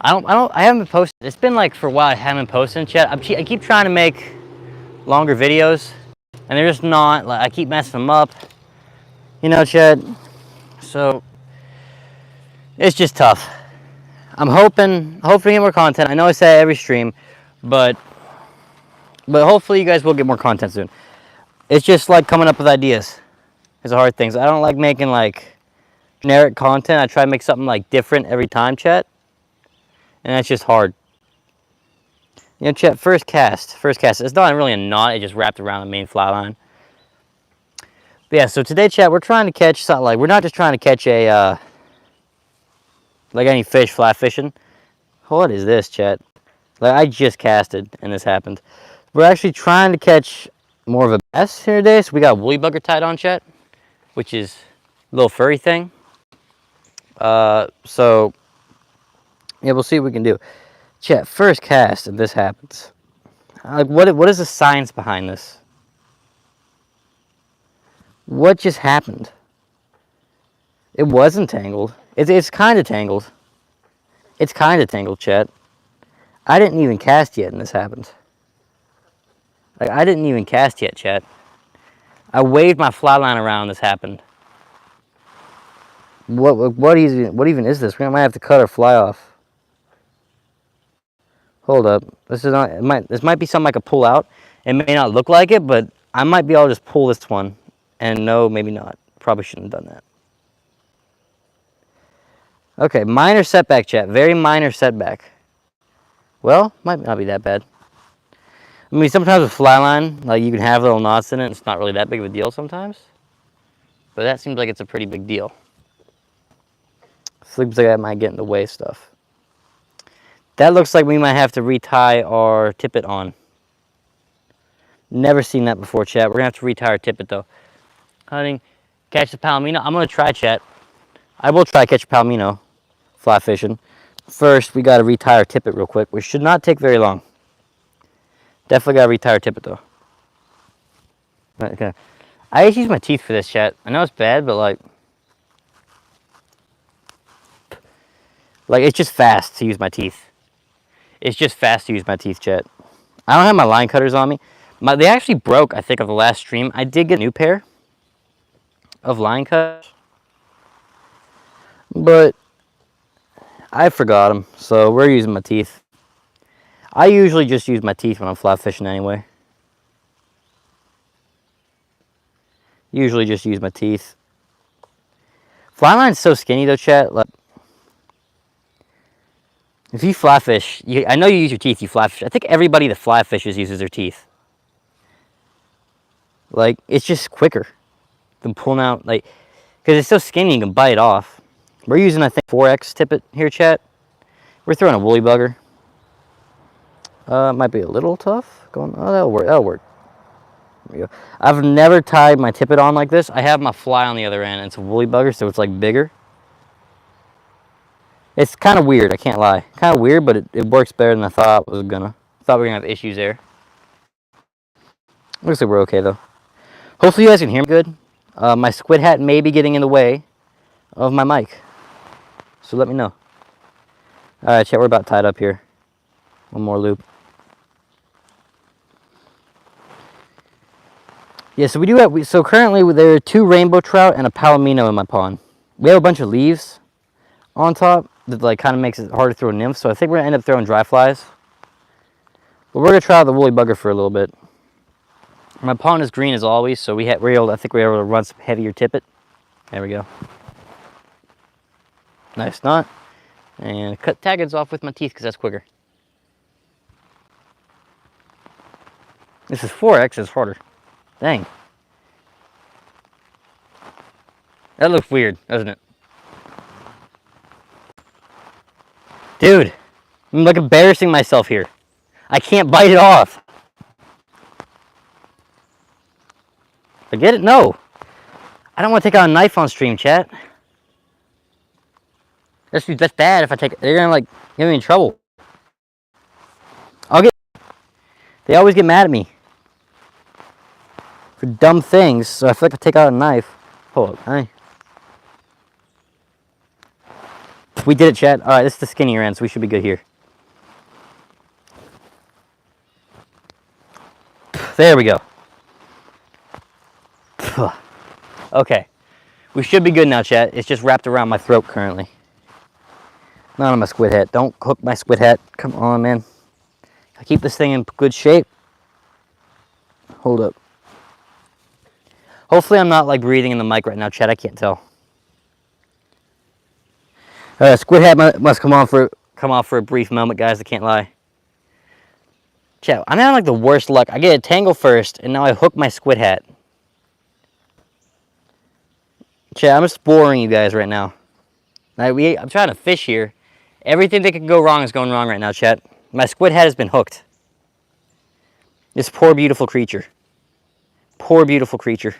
I haven't posted. It's been like for a while I haven't posted in chat. I keep trying to make longer videos, and they're just not, like, I keep messing them up. You know, chat. So, it's just tough. I'm hoping to get more content. I know I say every stream, but hopefully you guys will get more content soon. It's just like coming up with ideas. It's a hard thing. So I don't like making like generic content. I try to make something like different every time, chat. And that's just hard. You know, chat, first cast. It's not really a knot, it just wrapped around the main fly line. But yeah, so today, chat, we're trying to catch something, like, we're not just trying to catch a, like any fish fly fishing. What is this, chat? Like, I just casted and this happened. We're actually trying to catch more of a bass here today. So we got a woolly bugger tied on, chat, which is a little furry thing. So yeah, we'll see what we can do. Chat, first cast and this happens. Like, what is the science behind this? What just happened? It wasn't tangled. It's kind of tangled. It's kind of tangled, chat. I didn't even cast yet and this happened. Like, I didn't even cast yet, chat. I waved my fly line around and this happened. What even is this? We might have to cut our fly off. Hold up. This is not, this might be something I could pull out. It may not look like it, but I might be able to just pull this one. And no, maybe not. Probably shouldn't have done that. Okay, minor setback, chat. Very minor setback. Well, might not be that bad. I mean, sometimes with fly line, like, you can have little knots in it. It's not really that big of a deal sometimes. But that seems like it's a pretty big deal. Seems like that might get in the way stuff. That looks like we might have to retie our tippet on. Never seen that before, chat. We're going to have to retie our tippet, though. Hunting, catch the palomino. I'm going to try, chat. I will try catch a palomino fly fishing. First, we got to retie our tippet real quick, which should not take very long. Definitely got to retie our tippet, though. Okay. I just use my teeth for this, chat. I know it's bad, but like, it's just fast to use my teeth. It's just fast to use my teeth, chat. I don't have my line cutters on me. They actually broke, I think, of the last stream. I did get a new pair of line cutters, but I forgot them, so we're using my teeth. I usually just use my teeth when I'm fly fishing anyway. Usually just use my teeth. Fly line's so skinny though, chat. Like, if you fly fish, I know you use your teeth, you fly fish. I think everybody that fly fishes uses their teeth. Like, it's just quicker than pulling out, like, because it's so skinny you can bite it off. We're using, I think, 4X tippet here, chat. We're throwing a woolly bugger. It might be a little tough. Oh, that'll work. That'll work. There we go. I've never tied my tippet on like this. I have my fly on the other end. It's a woolly bugger, so it's like bigger. It's kind of weird, I can't lie. Kind of weird, but it works better than I thought it was gonna. I thought we were gonna have issues there. Looks like we're okay though. Hopefully you guys can hear me good. My squid hat may be getting in the way of my mic, so let me know. All right, chat, we're about tied up here. One more loop. Yeah, so we do have, so currently there are 2 rainbow trout and a palomino in my pond. We have a bunch of leaves on top that like kind of makes it hard to throw nymphs, so I think we're gonna end up throwing dry flies. But we're gonna try out the woolly bugger for a little bit. My pond is green as always, so I think we're able to run some heavier tippet. There we go. Nice knot. And cut taggins off with my teeth because that's quicker. This is 4X, it's harder. Dang. That looks weird, doesn't it? Dude, I'm like embarrassing myself here. I can't bite it off. Forget it? No. I don't want to take out a knife on stream, chat. That's bad if I take it. They're gonna like get me in trouble. They always get mad at me for dumb things, so I feel like if I take out a knife. Hold up, hey. We did it, chat. All right, this is the skinnier end, so we should be good here. There we go. Okay. We should be good now, chat. It's just wrapped around my throat currently. Not on my squid head. Don't hook my squid head. Come on, man. I keep this thing in good shape. Hold up. Hopefully I'm not like breathing in the mic right now, chat. I can't tell. Squid head must come off for a brief moment, guys. I can't lie. Chat, I'm having like the worst luck. I get a tangle first, and now I hook my squid head. Chat, I'm just boring you guys right now. I'm trying to fish here. Everything that can go wrong is going wrong right now, chat. My squid head has been hooked. This poor, beautiful creature. Poor, beautiful creature.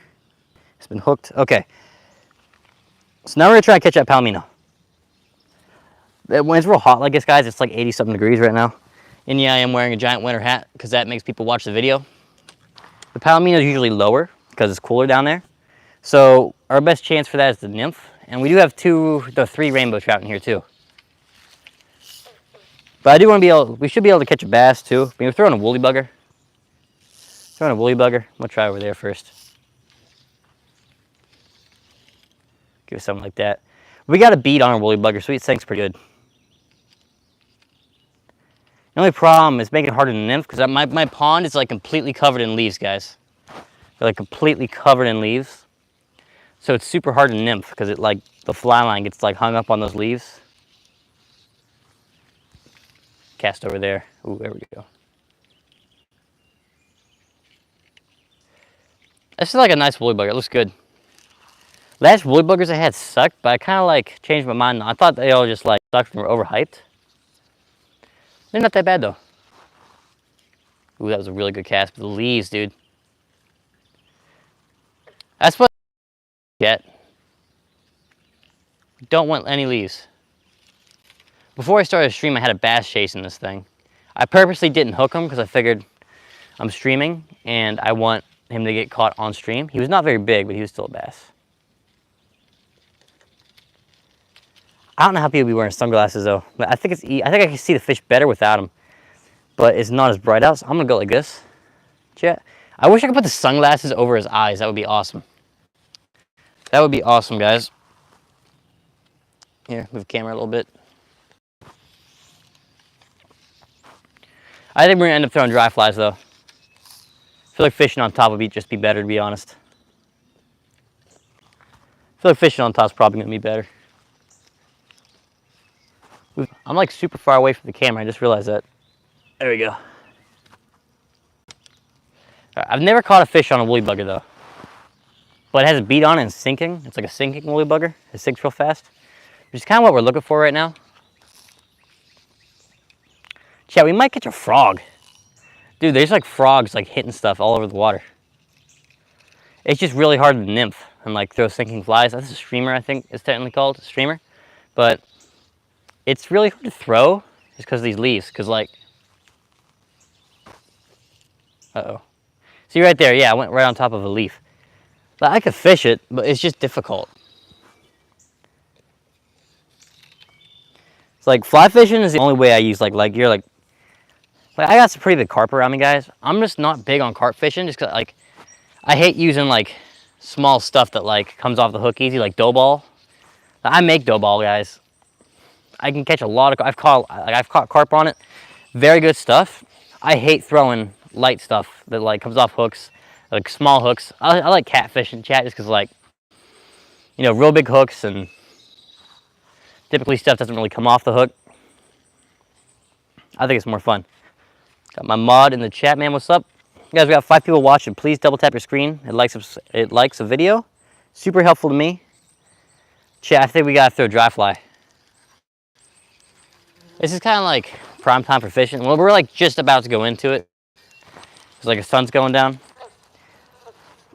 It's been hooked. Okay. So now we're going to try and catch that palamino. When it's real hot like this, guys, it's like 80-something degrees right now. And yeah, I am wearing a giant winter hat because that makes people watch the video. The palamino is usually lower because it's cooler down there. So our best chance for that is the nymph. And we do have 3 rainbow trout in here too. But I do want to we should be able to catch a bass too. We're throwing a woolly bugger. I'm going to try over there first. Give it something like that. We got a bead on our woolly bugger, so it sinks pretty good. The only problem is making it harder than nymph because my pond is like completely covered in leaves, guys. They're like completely covered in leaves. So it's super hard to nymph because it like the fly line gets like hung up on those leaves. Cast over there. Ooh, there we go. This is like a nice woolly bugger. It looks good. Last woolly buggers I had sucked, but I kind of like changed my mind. I thought they all just like sucked and were overhyped. They're not that bad though. Ooh, that was a really good cast. But the leaves, dude. That's what I get. Don't want any leaves. Before I started stream, I had a bass chasing this thing. I purposely didn't hook him because I figured I'm streaming and I want him to get caught on stream. He was not very big, but he was still a bass. I don't know how people be wearing sunglasses though, but I think I can see the fish better without them. But it's not as bright out, so I'm gonna go like this. Chat. I wish I could put the sunglasses over his eyes. That would be awesome. That would be awesome, guys. Here, move the camera a little bit. I think we're gonna end up throwing dry flies though. I feel like fishing on top would just be better, to be honest. I feel like fishing on top is probably gonna be better. I'm like super far away from the camera, I just realized that. There we go. Right, I've never caught a fish on a woolly bugger though. But it has a bead on it and sinking. It's like a sinking woolly bugger. It sinks real fast. Which is kind of what we're looking for right now. Chat, we might catch a frog. Dude, there's like frogs like hitting stuff all over the water. It's just really hard to nymph and like throw sinking flies. That's a streamer, I think it's technically called, a streamer. But it's really hard to throw just because of these leaves. Because like, uh-oh. See right there, yeah, I went right on top of a leaf. But I could fish it, but it's just difficult. It's like fly fishing is the only way I use like I got some pretty big carp around me, guys. I'm just not big on carp fishing just cause like I hate using like small stuff that like comes off the hook easy, like dough ball. I make dough ball, guys. I can catch a lot of I've caught carp on it. Very good stuff. I hate throwing light stuff that like comes off hooks, like small hooks. I like catfishing, chat, just because like, you know, real big hooks and typically stuff doesn't really come off the hook. I think it's more fun. Got my mod in the chat, man. What's up? Guys, we got 5 people watching. Please double tap your screen. It likes a video. Super helpful to me. Chat, I think we gotta throw dry fly. This is kind of like prime time for fishing. Well, we're like just about to go into it. It's like the sun's going down.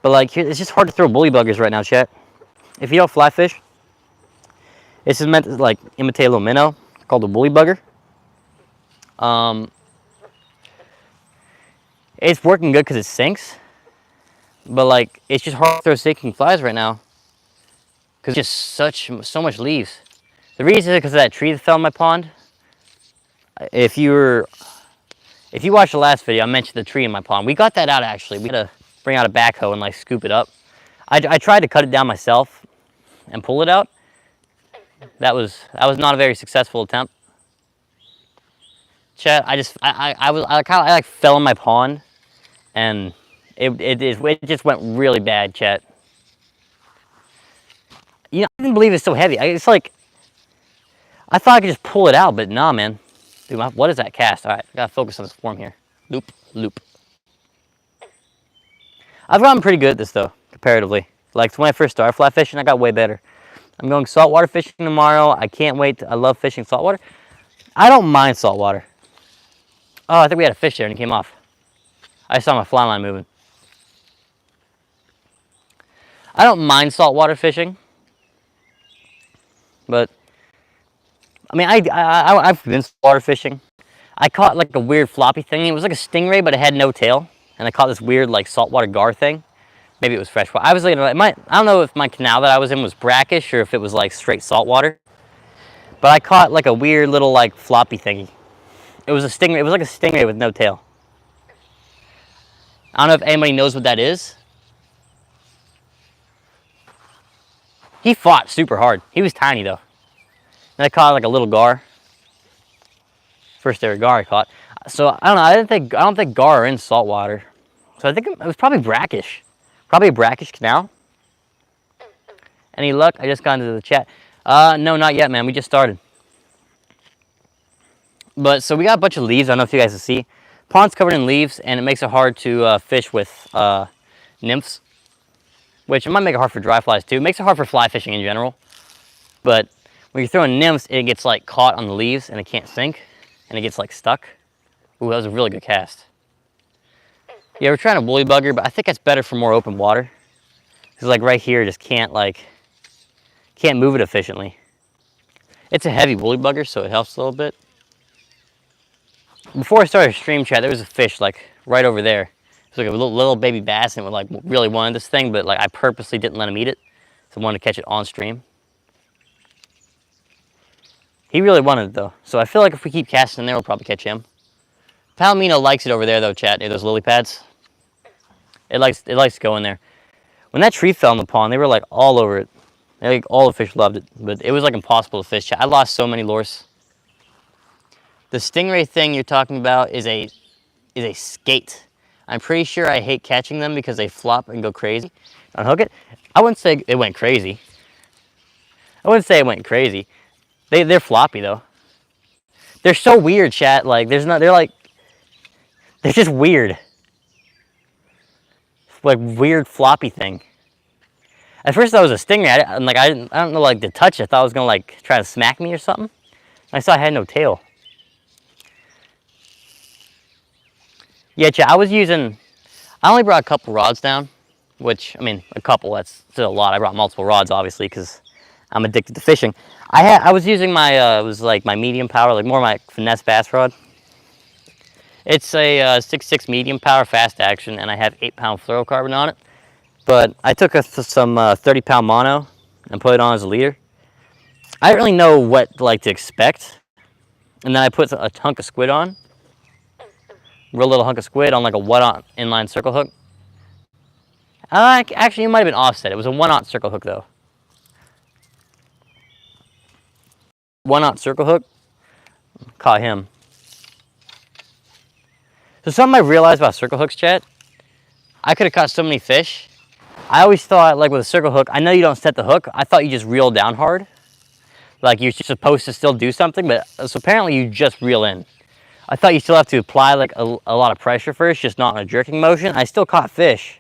But like, it's just hard to throw woolly buggers right now, chat. If you don't fly fish, this is meant to like imitate a little minnow called a woolly bugger. It's working good because it sinks. But like, it's just hard to throw sinking flies right now. Because just so much leaves. The reason is because of that tree that fell in my pond. If you watched the last video, I mentioned the tree in my pond. We got that out actually. We had to bring out a backhoe and like scoop it up. I tried to cut it down myself and pull it out. That was not a very successful attempt. Chat, I like fell in my pond, and it just went really bad, chat. You know, I didn't believe it's so heavy. It's like, I thought I could just pull it out, but nah, man. Dude, what is that cast? All right, I gotta focus on this form here. Loop, loop. I've gotten pretty good at this though, comparatively. Like when I first started fly fishing, I got way better. I'm going saltwater fishing tomorrow. I can't wait. I love fishing saltwater. I don't mind saltwater. Oh, I think we had a fish there and it came off. I saw my fly line moving. I don't mind saltwater fishing, but I mean, I've been saltwater fishing. I caught like a weird floppy thing. It was like a stingray, but it had no tail, and I caught this weird like saltwater gar thing. Maybe it was freshwater. I was like, I don't know if my canal that I was in was brackish or if it was like straight saltwater, but I caught like a weird little like floppy thingy. It was a stingray. It was like a stingray with no tail. I don't know if anybody knows what that is. He fought super hard. He was tiny though. And I caught like a little gar. First ever gar I caught. So I don't know. I don't think gar are in saltwater. So I think it was probably brackish. Probably a brackish canal. Any luck? I just got into the chat. No, not yet, man. We just started. But so we got a bunch of leaves. I don't know if you guys can see. Pond's covered in leaves, and it makes it hard to fish with nymphs, which it might make it hard for dry flies too. It makes it hard for fly fishing in general. But when you're throwing nymphs, it gets like caught on the leaves and it can't sink, and it gets like stuck. Ooh, that was a really good cast. Yeah, we're trying a woolly bugger, but I think that's better for more open water. Because like right here, just can't move it efficiently. It's a heavy woolly bugger, so it helps a little bit. Before I started stream chat, there was a fish like right over there. It was like a little baby bass, and it like really wanted this thing, but like I purposely didn't let him eat it, so I wanted to catch it on stream. He really wanted it though, so I feel like if we keep casting in there, we'll probably catch him. Palamino likes it over there though, chat, near those lily pads. It likes to go in there. When that tree fell in the pond, they were like all over it. Like all the fish loved it, but it was like impossible to fish, chat. I lost so many lures. The stingray thing you're talking about is a skate. I'm pretty sure I hate catching them because they flop and go crazy. Unhook it. I wouldn't say it went crazy. They're floppy though. They're so weird, chat. Like they're just weird. Like weird floppy thing. At first I thought it was a stingray. I don't know, like to touch it. I thought it was gonna like try to smack me or something. I saw it had no tail. Yeah, chat, I only brought a couple rods down, which, I mean, a couple, that's still a lot. I brought multiple rods, obviously, because I'm addicted to fishing. I was using my, it was like my medium power, like more my finesse bass rod. It's a 6.6 medium power fast action, and I have 8-pound fluorocarbon on it. But I took some 30-pound mono and put it on as a leader. I didn't really know what to expect. And then I put a hunk of squid on. Real little hunk of squid on like a 1/0 inline circle hook. Actually, it might have been offset. It was a 1/0 circle hook though. 1/0 circle hook. Caught him. So something I realized about circle hooks, chat. I could have caught so many fish. I always thought, like with a circle hook, I know you don't set the hook. I thought you just reel down hard. Like you're supposed to still do something, but so apparently you just reel in. I thought you still have to apply like a lot of pressure first, just not in a jerking motion. I still caught fish.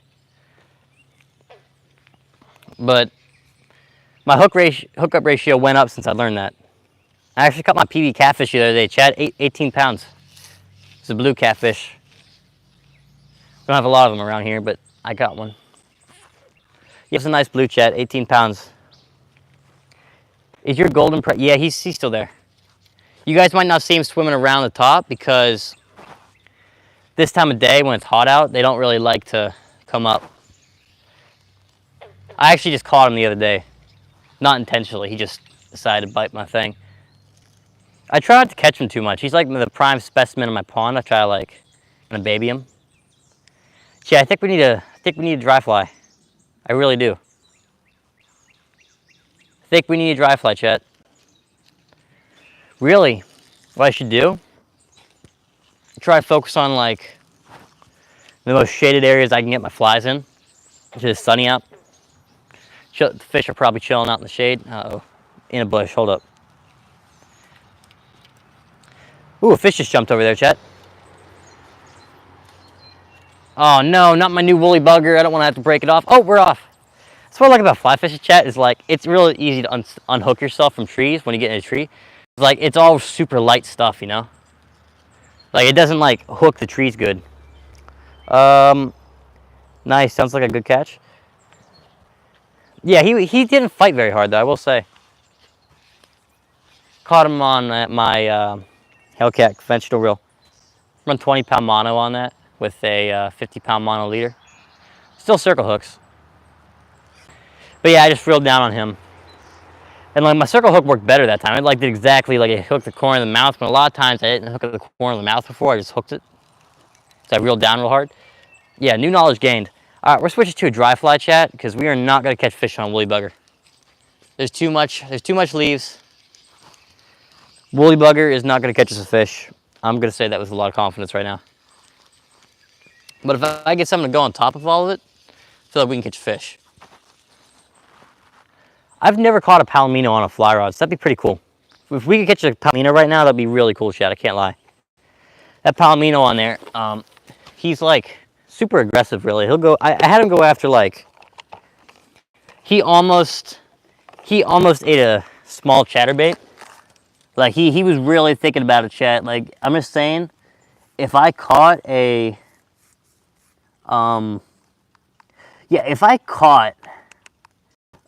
But my hookup ratio went up since I learned that. I actually caught my PB catfish the other day, Chad, 18 pounds. It's a blue catfish. Don't have a lot of them around here, but I got one. Yeah, it's a nice blue, Chad, 18 pounds. Is your golden yeah, he's still there. You guys might not see him swimming around the top because this time of day when it's hot out, they don't really like to come up. I actually just caught him the other day. Not intentionally, he just decided to bite my thing. I try not to catch him too much. He's like the prime specimen in my pond. I try to like kind of baby him. Yeah, I think we need a dry fly. I really do. I think we need a dry fly, Chet. Really, what I should do? Try to focus on like the most shaded areas I can get my flies in, which is sunny out. The fish are probably chilling out in the shade. Uh-oh, in a bush. Hold up. Ooh, a fish just jumped over there, Chet. Oh no, not my new woolly bugger. I don't want to have to break it off. Oh, we're off. That's what I like about fly fishing, Chet, is like it's really easy to unhook yourself from trees when you get in a tree. It's like it's all super light stuff, you know? Like it doesn't like hook the trees good. Nice, sounds like a good catch. Yeah, he didn't fight very hard though, I will say. Caught him on my Hellcat conventional reel. Run 20-pound mono on that with a 50-pound mono leader. Still circle hooks. But yeah, I just reeled down on him. And like my circle hook worked better that time. It like did exactly like it hooked the corner of the mouth, but a lot of times I didn't hook at the corner of the mouth before, I just hooked it. So I reeled down real hard. Yeah, new knowledge gained. All right, we're switching to a dry fly, Chat, because we are not gonna catch fish on woolly bugger. There's too much leaves. Woolly bugger is not gonna catch us a fish. I'm gonna say that with a lot of confidence right now. But if I get something to go on top of all of it, I feel like we can catch fish. I've never caught a palamino on a fly rod, so that'd be pretty cool. If we could catch a palamino right now, that'd be really cool, Chad. I can't lie. That palamino on there, he's like super aggressive, really. He'll go. I had him go after like. He almost ate a small chatterbait. Like he was really thinking about it, Chat. Like I'm just saying, if I caught a, if I caught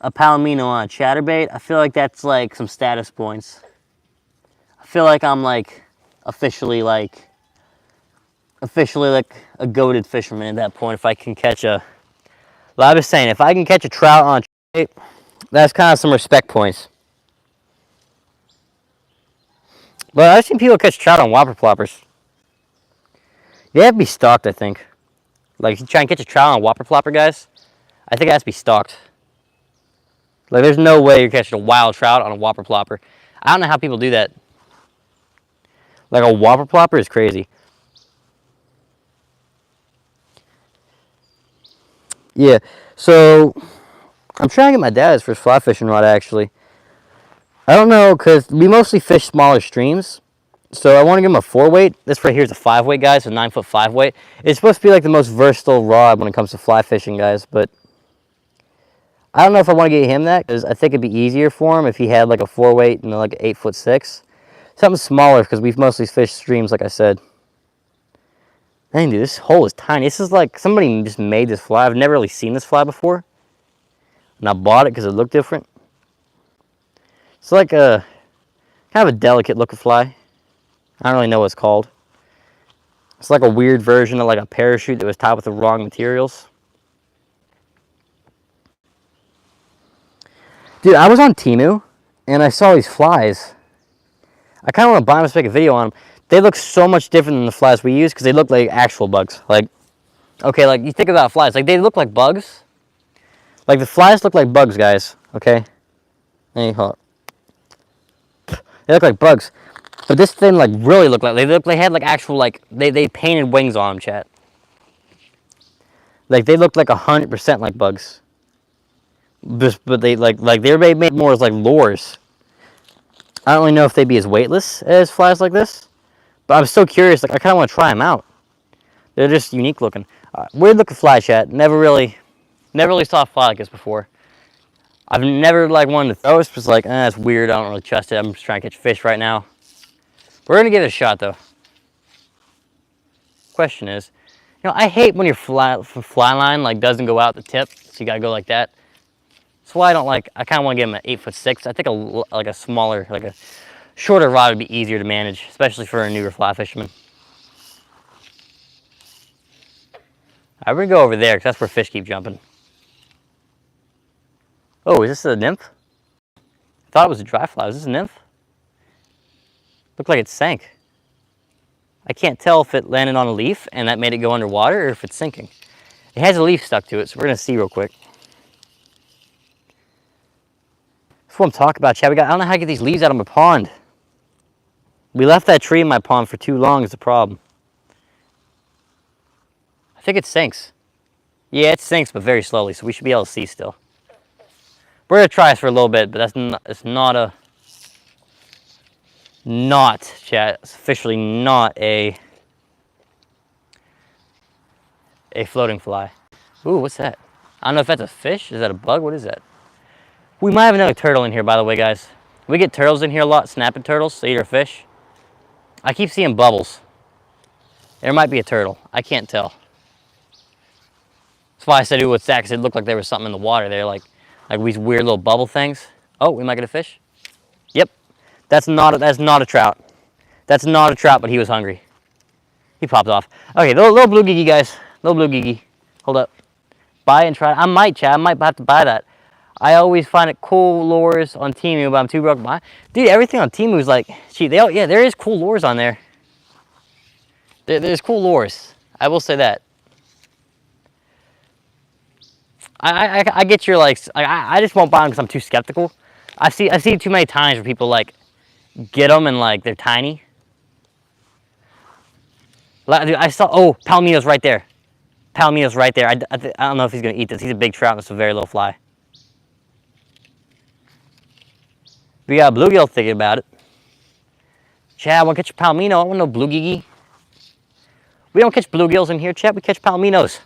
a palamino on a chatterbait, I feel like that's like some status points. I feel like I'm like officially like a goated fisherman at that point if I can catch a, well, I was saying, if I can catch a trout on a chatterbait, that's kind of some respect points. But I've seen people catch trout on whopper ploppers. They have to be stalked, I think. Like, if you try and catch a trout on a whopper plopper, guys, I think it has to be stalked. Like, there's no way you're catching a wild trout on a whopper plopper. I don't know how people do that. Like, a whopper plopper is crazy. Yeah, so I'm trying to get my dad's first fly fishing rod, actually. I don't know, because we mostly fish smaller streams. So I want to give him a 4-weight. This right here is a 5-weight, guys, a 9-foot 5-weight. It's supposed to be like the most versatile rod when it comes to fly fishing, guys, but I don't know if I want to get him that, because I think it'd be easier for him if he had like a 4-weight and like an 8'6". Something smaller, because we've mostly fished streams, like I said. Dang, dude, this hole is tiny. This is like somebody just made this fly. I've never really seen this fly before, and I bought it because it looked different. It's like a kind of a delicate looking fly. I don't really know what it's called. It's like a weird version of like a parachute that was tied with the wrong materials. Dude, I was on Temu, and I saw these flies. I kind of want to buy them and make a video on them. They look so much different than the flies we use, because they look like actual bugs. Like, okay, like, you think about flies. Like, they look like bugs. Like, the flies look like bugs, guys. Okay? Hey, hold up. They look like bugs. But this thing, like, really looked like... They had, like, actual, like... They painted wings on them, chat. Like, they looked like 100% like bugs. But they, like they were made more as, like, lures. I don't really know if they'd be as weightless as flies like this, but I'm so curious. Like, I kind of want to try them out. They're just unique looking. Weird looking fly, chat. Never really saw a fly like this before. I've never like wanted to throw it. It's just like, it's weird. I don't really trust it. I'm just trying to catch fish right now. We're gonna give it a shot though. Question is, I hate when your fly line like doesn't go out the tip, so you gotta go like that. That's why I don't like. I kind of want to give him an 8'6". I think like a smaller, like a shorter rod would be easier to manage, especially for a newer fly fisherman. All right, we're gonna go over there because that's where fish keep jumping. Oh, is this a nymph? thought it was a dry fly. Is this a nymph? Looked like it sank. I can't tell if it landed on a leaf and that made it go underwater or if it's sinking. It has a leaf stuck to it, so we're gonna see real quick. That's what I'm talking about, Chad. I don't know how to get these leaves out of my pond. We left that tree in my pond for too long is the problem. I think it sinks. Yeah, it sinks, but very slowly, so we should be able to see still. We're gonna try this for a little bit, but it's not, Chad. It's officially not a floating fly. Ooh, what's that? I don't know if that's a fish. Is that a bug? What is that? We might have another turtle in here, by the way, guys. We get turtles in here a lot, snapping turtles. They eat our fish. I keep seeing bubbles. There might be a turtle. I can't tell. That's why I said, ooh, what's that? Because it looked like there was something in the water there, like these weird little bubble things. Oh, we might get a fish. Yep. That's not a trout. That's not a trout, but he was hungry. He popped off. Okay, little blue geeky, guys. Little blue geeky. Hold up. Buy and try. I might, Chad. I might have to buy that. I always find it cool lures on Temu, but I'm too broke to buy. Dude, everything on Temu is like cheap. Yeah, there is cool lures on there. There's cool lures. I will say that. I get your like. I just won't buy them because I'm too skeptical. I see too many times where people like get them and like they're tiny. Dude, I saw. Oh, palamino's right there. Palamino's right there. I don't know if he's gonna eat this. He's a big trout and it's a very little fly. We got a bluegill thinking about it. Chad, I want to catch a palamino. I want no bluegiggy. We don't catch bluegills in here, Chad. We catch palaminos.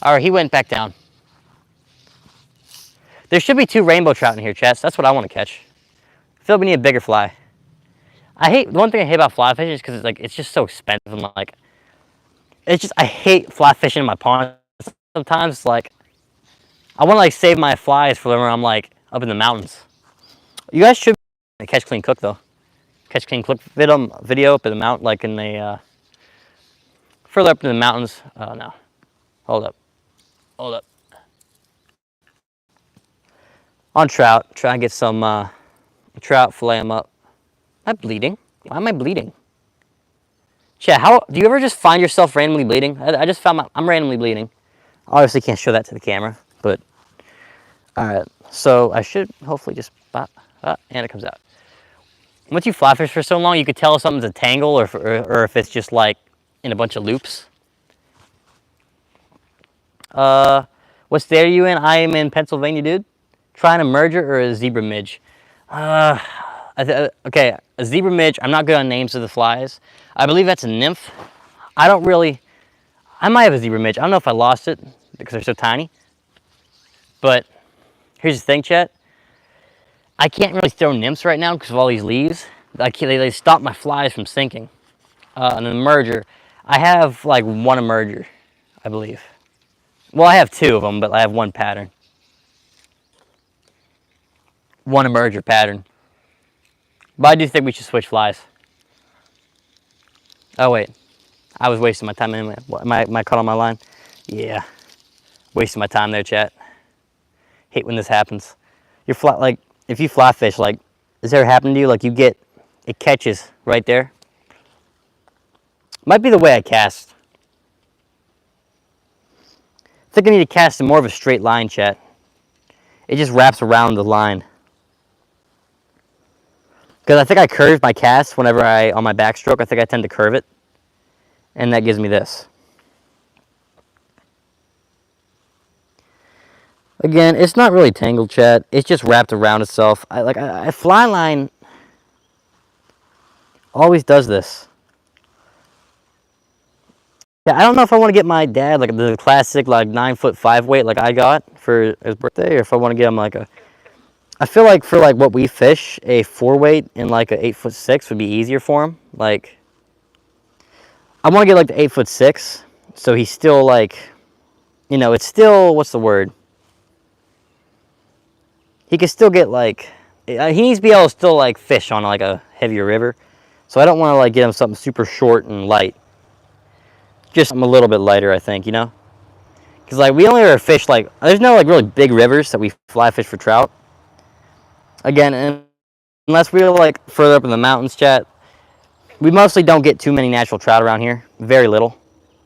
All right, he went back down. There should be 2 rainbow trout in here, Chad. So that's what I want to catch. I feel like we need a bigger fly. The one thing I hate about fly fishing is because it's just so expensive. And like, I hate fly fishing in my pond. Sometimes like, I want to like save my flies for when I'm like up in the mountains. You guys should catch clean cook though. Catch clean cook video up in the mountain, like in the further up in the mountains. Oh no, hold up. On trout, try and get some trout, fillet them up. Am I bleeding? Why am I bleeding? Chad, do you ever just find yourself randomly bleeding? I just found I'm randomly bleeding. Obviously can't show that to the camera, but all right. So I should hopefully just and it comes out. Once you fly fish for so long, you could tell if something's a tangle or if it's just like in a bunch of loops. What state are you in? I am in Pennsylvania, dude. Trying a merger or a zebra midge? Okay, a zebra midge. I'm not good on names of the flies. I believe that's a nymph. I might have a zebra midge. I don't know if I lost it because they're so tiny. But here's the thing, chat. I can't really throw nymphs right now because of all these leaves. They stop my flies from sinking. And an emerger, I have like 1 emerger, I believe. Well, I have 2 of them, but I have 1 pattern. 1 emerger pattern. But I do think we should switch flies. Oh wait, I was wasting my time anyway. Am I caught on my line? Yeah, wasting my time there, chat. Hate when this happens. If you fly fish, like, has it ever happened to you? Like it catches right there. Might be the way I cast. I think I need to cast in more of a straight line, chat. It just wraps around the line. Because I think I curve my cast whenever on my backstroke, I think I tend to curve it. And that gives me this. Again, it's not really tangled, chat. It's just wrapped around itself. A fly line always does this. Yeah, I don't know if I want to get my dad like the classic like 9'5" weight like I got for his birthday, or if I want to get him like I feel like for like what we fish, a 4 weight and like a 8'6" would be easier for him. Like, I want to get like the 8'6", so he's still like, you know, it's still, what's the word? He can still get like, he needs to be able to still like fish on like a heavier river. So I don't want to like get him something super short and light. Just I'm a little bit lighter, I think, you know? Because like we only ever fish like, there's no like really big rivers that we fly fish for trout. Again, and unless we're like further up in the mountains, chat, we mostly don't get too many natural trout around here. Very little.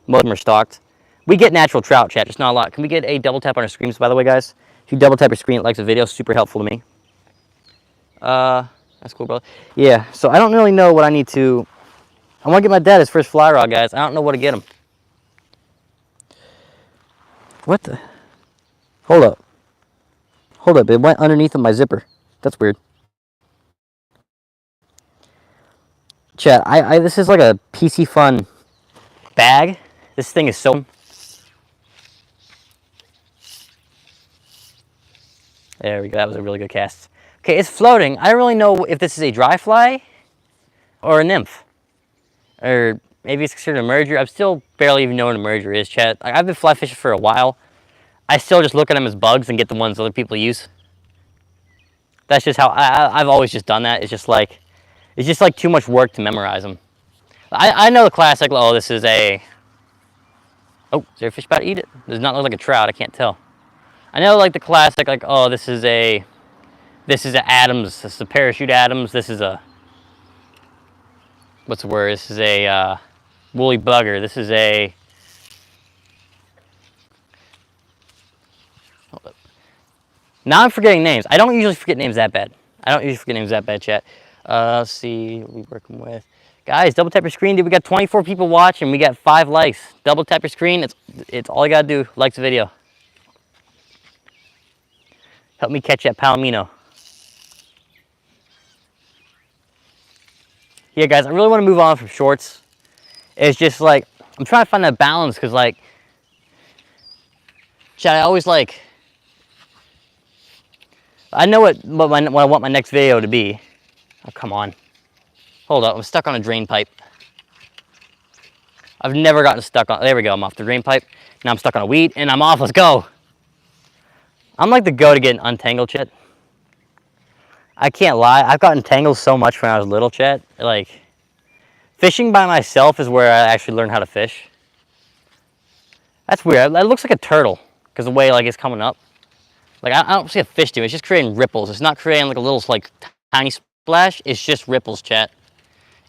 Most of them are stocked. We get natural trout, chat, just not a lot. Can we get a double tap on our screens, by the way, guys? If you double tap your screen, it likes the video. Super helpful to me. That's cool, brother. Yeah, so I don't really know what I need to... I want to get my dad his first fly rod, guys. I don't know what to get him. What the... Hold up. Hold up, it went underneath of my zipper. That's weird. Chat, this is like a PC Fun bag. This thing is so... There we go, that was a really good cast. Okay, it's floating. I don't really know if this is a dry fly or a nymph. Or maybe it's considered a merger. I'm still barely even know what a merger is, chat. I've been fly fishing for a while. I still just look at them as bugs and get the ones other people use. That's just how I've always just done that. It's just like too much work to memorize them. I know the classic, oh, this is a... Oh, is there a fish about to eat it? Does not look like a trout, I can't tell. I know like the classic, like, oh, this is a Adams, this is a parachute Adams, this is a... What's the word? This is a woolly bugger, this is a... Hold up. Now I'm forgetting names. I don't usually forget names that bad. Chat. Let's see what we're working with. Guys, double tap your screen, dude. We got 24 people watching. We got 5 likes. Double tap your screen. It's all you gotta do. Like the video. Help me catch that palomino. Yeah, guys, I really want to move on from shorts. It's just like, I'm trying to find that balance because, like, chat, I always like, I know what I want my next video to be. Oh, come on. Hold up, I'm stuck on a drain pipe. I've never gotten stuck on, there we go, I'm off the drain pipe. Now I'm stuck on a weed and I'm off, let's go. I'm like the go to getting untangled, chat. I can't lie, I've gotten tangled so much when I was little, chat. Like, fishing by myself is where I actually learned how to fish. That's weird, it looks like a turtle because the way like it's coming up. Like, I don't see a fish doing it, it's just creating ripples. It's not creating like a little like tiny splash, it's just ripples, chat.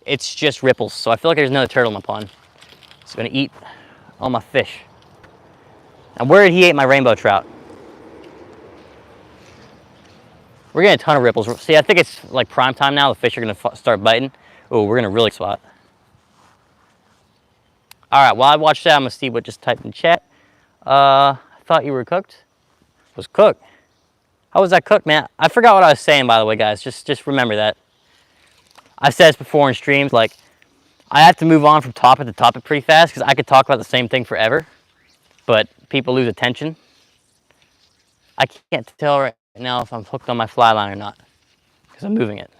It's just ripples. So I feel like there's another turtle in my pond. It's gonna eat all my fish. I'm worried he ate my rainbow trout. We're getting a ton of ripples. See, I think it's like prime time now. The fish are gonna start biting. Oh, we're gonna really spot. All right, while I watch that, I'm gonna see what just typed in chat. I thought you were cooked. Was cooked. How was that cooked, man? I forgot what I was saying, by the way, guys. Just remember that. I've said this before in streams, like, I have to move on from topic to topic pretty fast because I could talk about the same thing forever, but people lose attention. I can't tell right now if I'm hooked on my fly line or not because I'm moving it.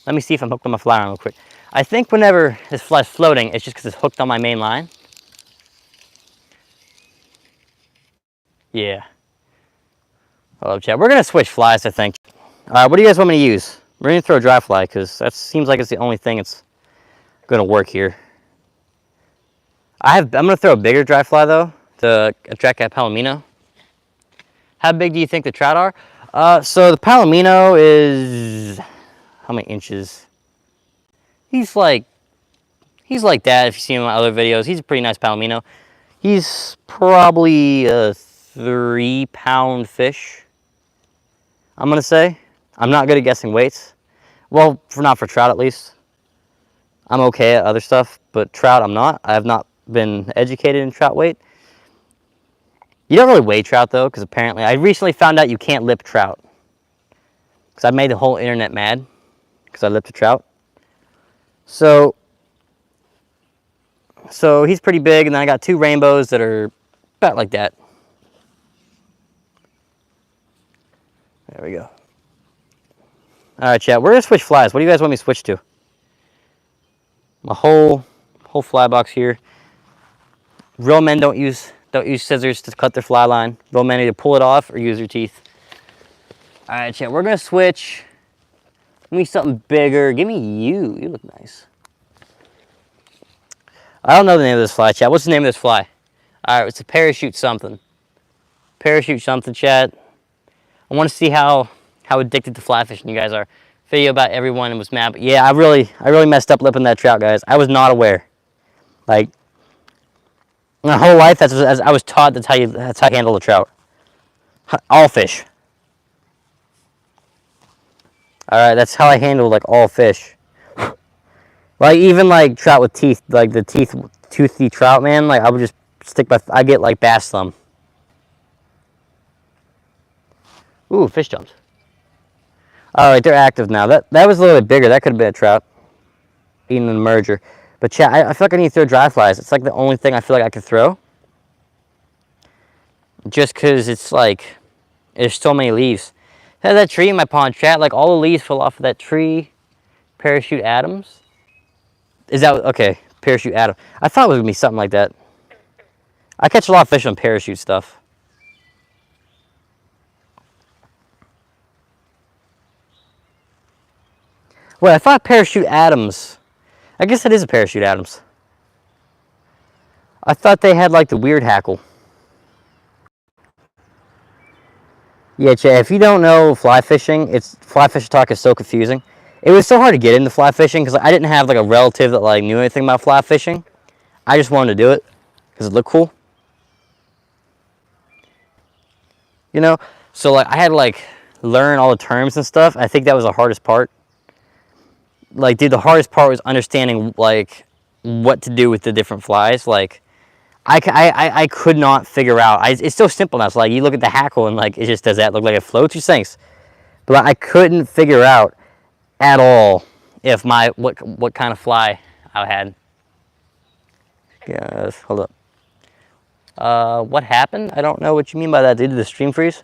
Let me see if I'm hooked on my fly line real quick. I think whenever this fly's floating, it's just because it's hooked on my main line. Yeah. Hello, chat. We're going to switch flies, I think. All right, what do you guys want me to use? We're going to throw a dry fly because that seems like it's the only thing that's going to work here. I'm going to throw a bigger dry fly, though, to attract that palomino. How big do you think the trout are? So the palomino is... How many inches? He's like that if you see him in my other videos. He's a pretty nice palomino. He's probably a 3-pound fish, I'm going to say. I'm not good at guessing weights. Well, not for trout at least. I'm okay at other stuff, but trout I'm not. I have not been educated in trout weight. You don't really weigh trout though, because apparently, I recently found out you can't lip trout. Because I made the whole internet mad, because I lipped a trout. So he's pretty big, and then I got 2 rainbows that are about like that. There we go. All right, chat. We're gonna switch flies. What do you guys want me to switch to? My whole fly box here. Real men don't use scissors to cut their fly line. Real men either pull it off or use their teeth. All right, chat. We're gonna switch. Give me something bigger. Give me you. You look nice. I don't know the name of this fly, chat. What's the name of this fly? All right, it's a parachute something. Parachute something, chat. I want to see how addicted to fly fishing you guys are. video about everyone and was mad. But yeah, I really messed up lipping that trout, guys. I was not aware. Like, my whole life, I was taught that's how you handle a trout. All fish. All right, that's how I handle like all fish. Like even like trout with teeth, like the toothy trout, man. Like I would just I get like bass thumb. Ooh, fish jumped. All right, they're active now. That was a little bit bigger. That could have been a trout eating the merger. But chat, I feel like I need to throw dry flies. It's like the only thing I feel like I could throw. Just because it's like, there's so many leaves. Had that tree in my pond, chat, like all the leaves fell off of that tree. Parachute Adams. Is that, okay, Parachute Adam. I thought it was going to be something like that. I catch a lot of fish on parachute stuff. Wait, I thought Parachute Adams. I guess it is a Parachute Adams. I thought they had like the weird hackle. Yeah, Jay, if you don't know fly fishing, fly fishing talk is so confusing. It was so hard to get into fly fishing because I didn't have like a relative that like knew anything about fly fishing. I just wanted to do it because it looked cool. You know? So like I had to like learn all the terms and stuff. I think that was the hardest part. Like, dude, the hardest part was understanding like what to do with the different flies. Like I could not figure out. It's so simple now. So like you look at the hackle and like it just does that look like it floats. You thinks, but like, I couldn't figure out at all if what kind of fly I had. Yes, hold up. What happened? I don't know what you mean by that. Did the stream freeze?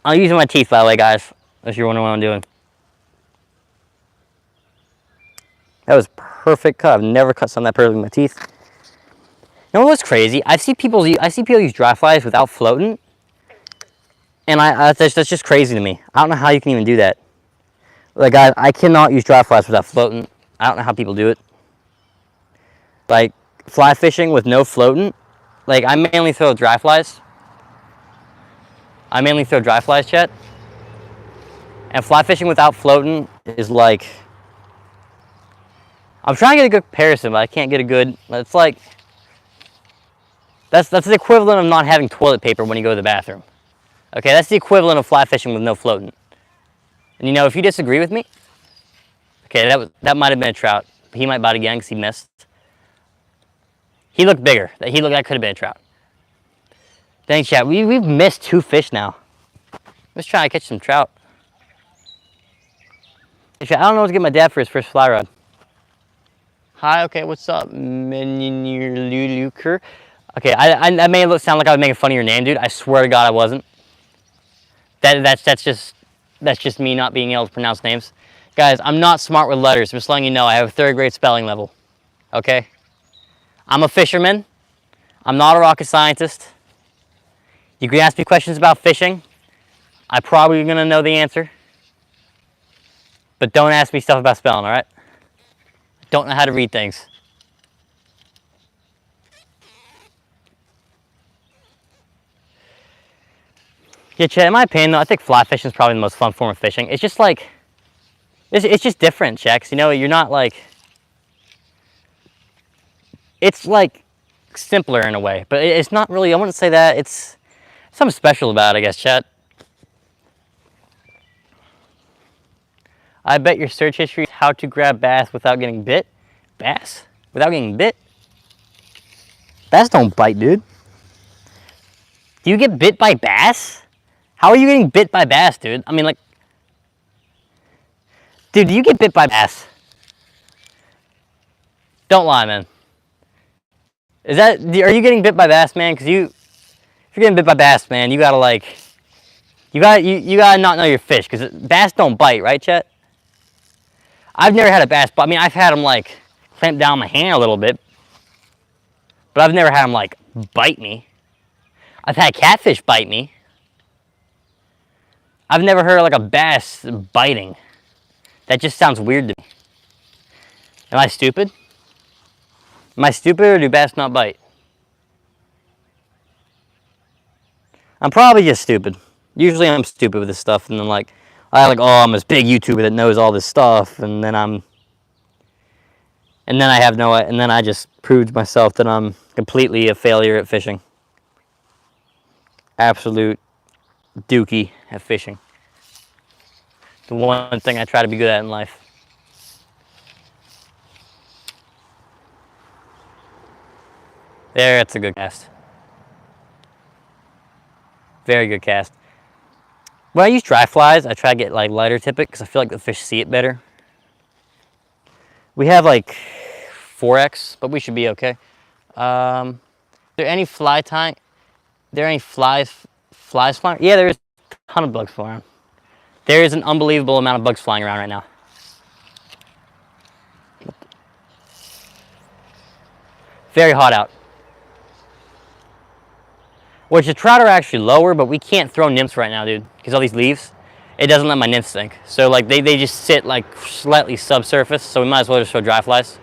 I'm using my teeth, by the way, guys. If you're wondering what I'm doing. That was perfect cut. I've never cut something that perfect with my teeth. You know what's crazy? I see people use dry flies without floating, and that's just crazy to me. I don't know how you can even do that. Like, guys, I cannot use dry flies without floating. I don't know how people do it. Like, fly fishing with no floating, like, I mainly throw dry flies. Chat. And fly fishing without floating is like, I'm trying to get a good comparison, but I can't get a good, it's like, that's the equivalent of not having toilet paper when you go to the bathroom. Okay, that's the equivalent of fly fishing with no floating. And you know, if you disagree with me, okay, that might have been a trout. He might bite again because he missed. He looked bigger. That could have been a trout. Dang, chat, we've missed 2 fish now. Let's try to catch some trout. Hey, chat, I don't know what to get my dad for his first fly rod. Hi, okay, what's up, Menurluker? Okay, I may sound like I was making fun of your name, dude. I swear to God, I wasn't. That's just me not being able to pronounce names. Guys, I'm not smart with letters. I'm just letting you know I have a 3rd grade spelling level. Okay? I'm a fisherman. I'm not a rocket scientist. You can ask me questions about fishing. I'm probably gonna know the answer. But don't ask me stuff about spelling, alright? Don't know how to read things. Yeah, Chad, in my opinion, though, I think fly fishing is probably the most fun form of fishing. It's just like, it's just different, Chad. You know, you're not like, it's like simpler in a way, but it's not really, I wouldn't say that. It's something special about it, I guess, Chad. I bet your search history is how to grab bass without getting bit. Bass? Without getting bit? Bass don't bite, dude. Do you get bit by bass? How are you getting bit by bass, dude? I mean, like, dude, do you get bit by bass? Don't lie, man. Are you getting bit by bass, man? Because if you're getting bit by bass, man, you gotta like, you gotta not know your fish, because bass don't bite, right, Chet? I've never had a bass, but I mean, I've had them like clamp down my hand a little bit, but I've never had them like bite me. I've had catfish bite me. I've never heard of like a bass biting. That just sounds weird to me. Am I stupid? Am I stupid, or do bass not bite? I'm probably just stupid. Usually I'm stupid with this stuff, and then like, I like, oh, I'm this big YouTuber that knows all this stuff, and then I just proved myself that I'm completely a failure at fishing. Absolute dookie at fishing. The one thing I try to be good at in life. There, it's a good cast. Very good cast. When I use dry flies, I try to get like lighter tippet because I feel like the fish see it better. We have like 4X, but we should be okay. Is there any fly tying? There any flies flying? Yeah, there's a ton of bugs flying around. There is an unbelievable amount of bugs flying around right now. Very hot out. Which the trout are actually lower, but we can't throw nymphs right now, dude, because all these leaves. It doesn't let my nymphs sink. So like they just sit like slightly subsurface, so we might as well just throw dry flies.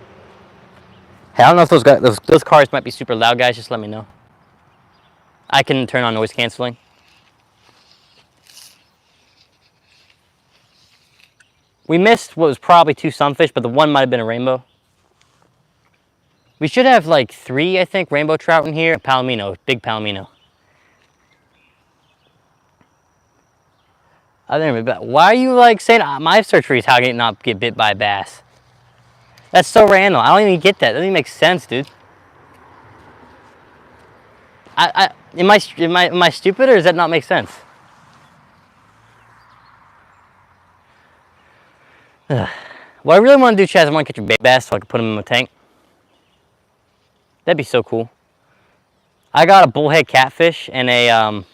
Hey, I don't know if those cars might be super loud, guys, just let me know. I can turn on noise canceling. We missed what was probably 2 sunfish, but the one might have been a rainbow. We should have like 3, I think, rainbow trout in here. A palamino, big palamino. Why are you like saying my search for is how to not get bit by a bass? That's so random. I don't even get that. That doesn't even make sense, dude. Am I stupid, or does that not make sense? What I really want to do, Chaz, I want to catch a big bass so I can put them in my tank. That'd be so cool. I got a bullhead catfish and a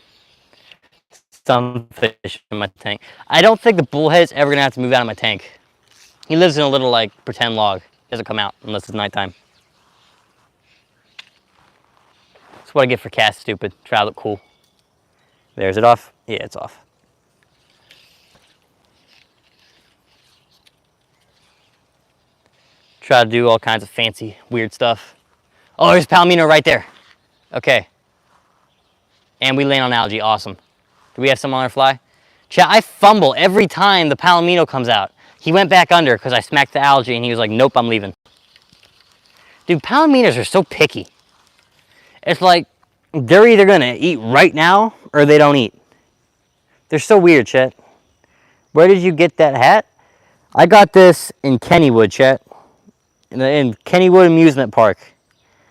sunfish in my tank. I don't think the bullhead's ever gonna have to move out of my tank. He lives in a little like pretend log. He doesn't come out unless it's nighttime. That's what I get for cast stupid. Try to look cool. There's it off? Yeah, it's off. Try to do all kinds of fancy, weird stuff. Oh, there's Palomino right there. Okay. And we land on algae, awesome. Do we have some on our fly? Chat, I fumble every time the Palomino comes out. He went back under because I smacked the algae and he was like, nope, I'm leaving. Dude, Palominos are so picky. It's like, they're either gonna eat right now or they don't eat. They're so weird, chat. Where did you get that hat? I got this in Kennywood, chat. In Kennywood Amusement Park.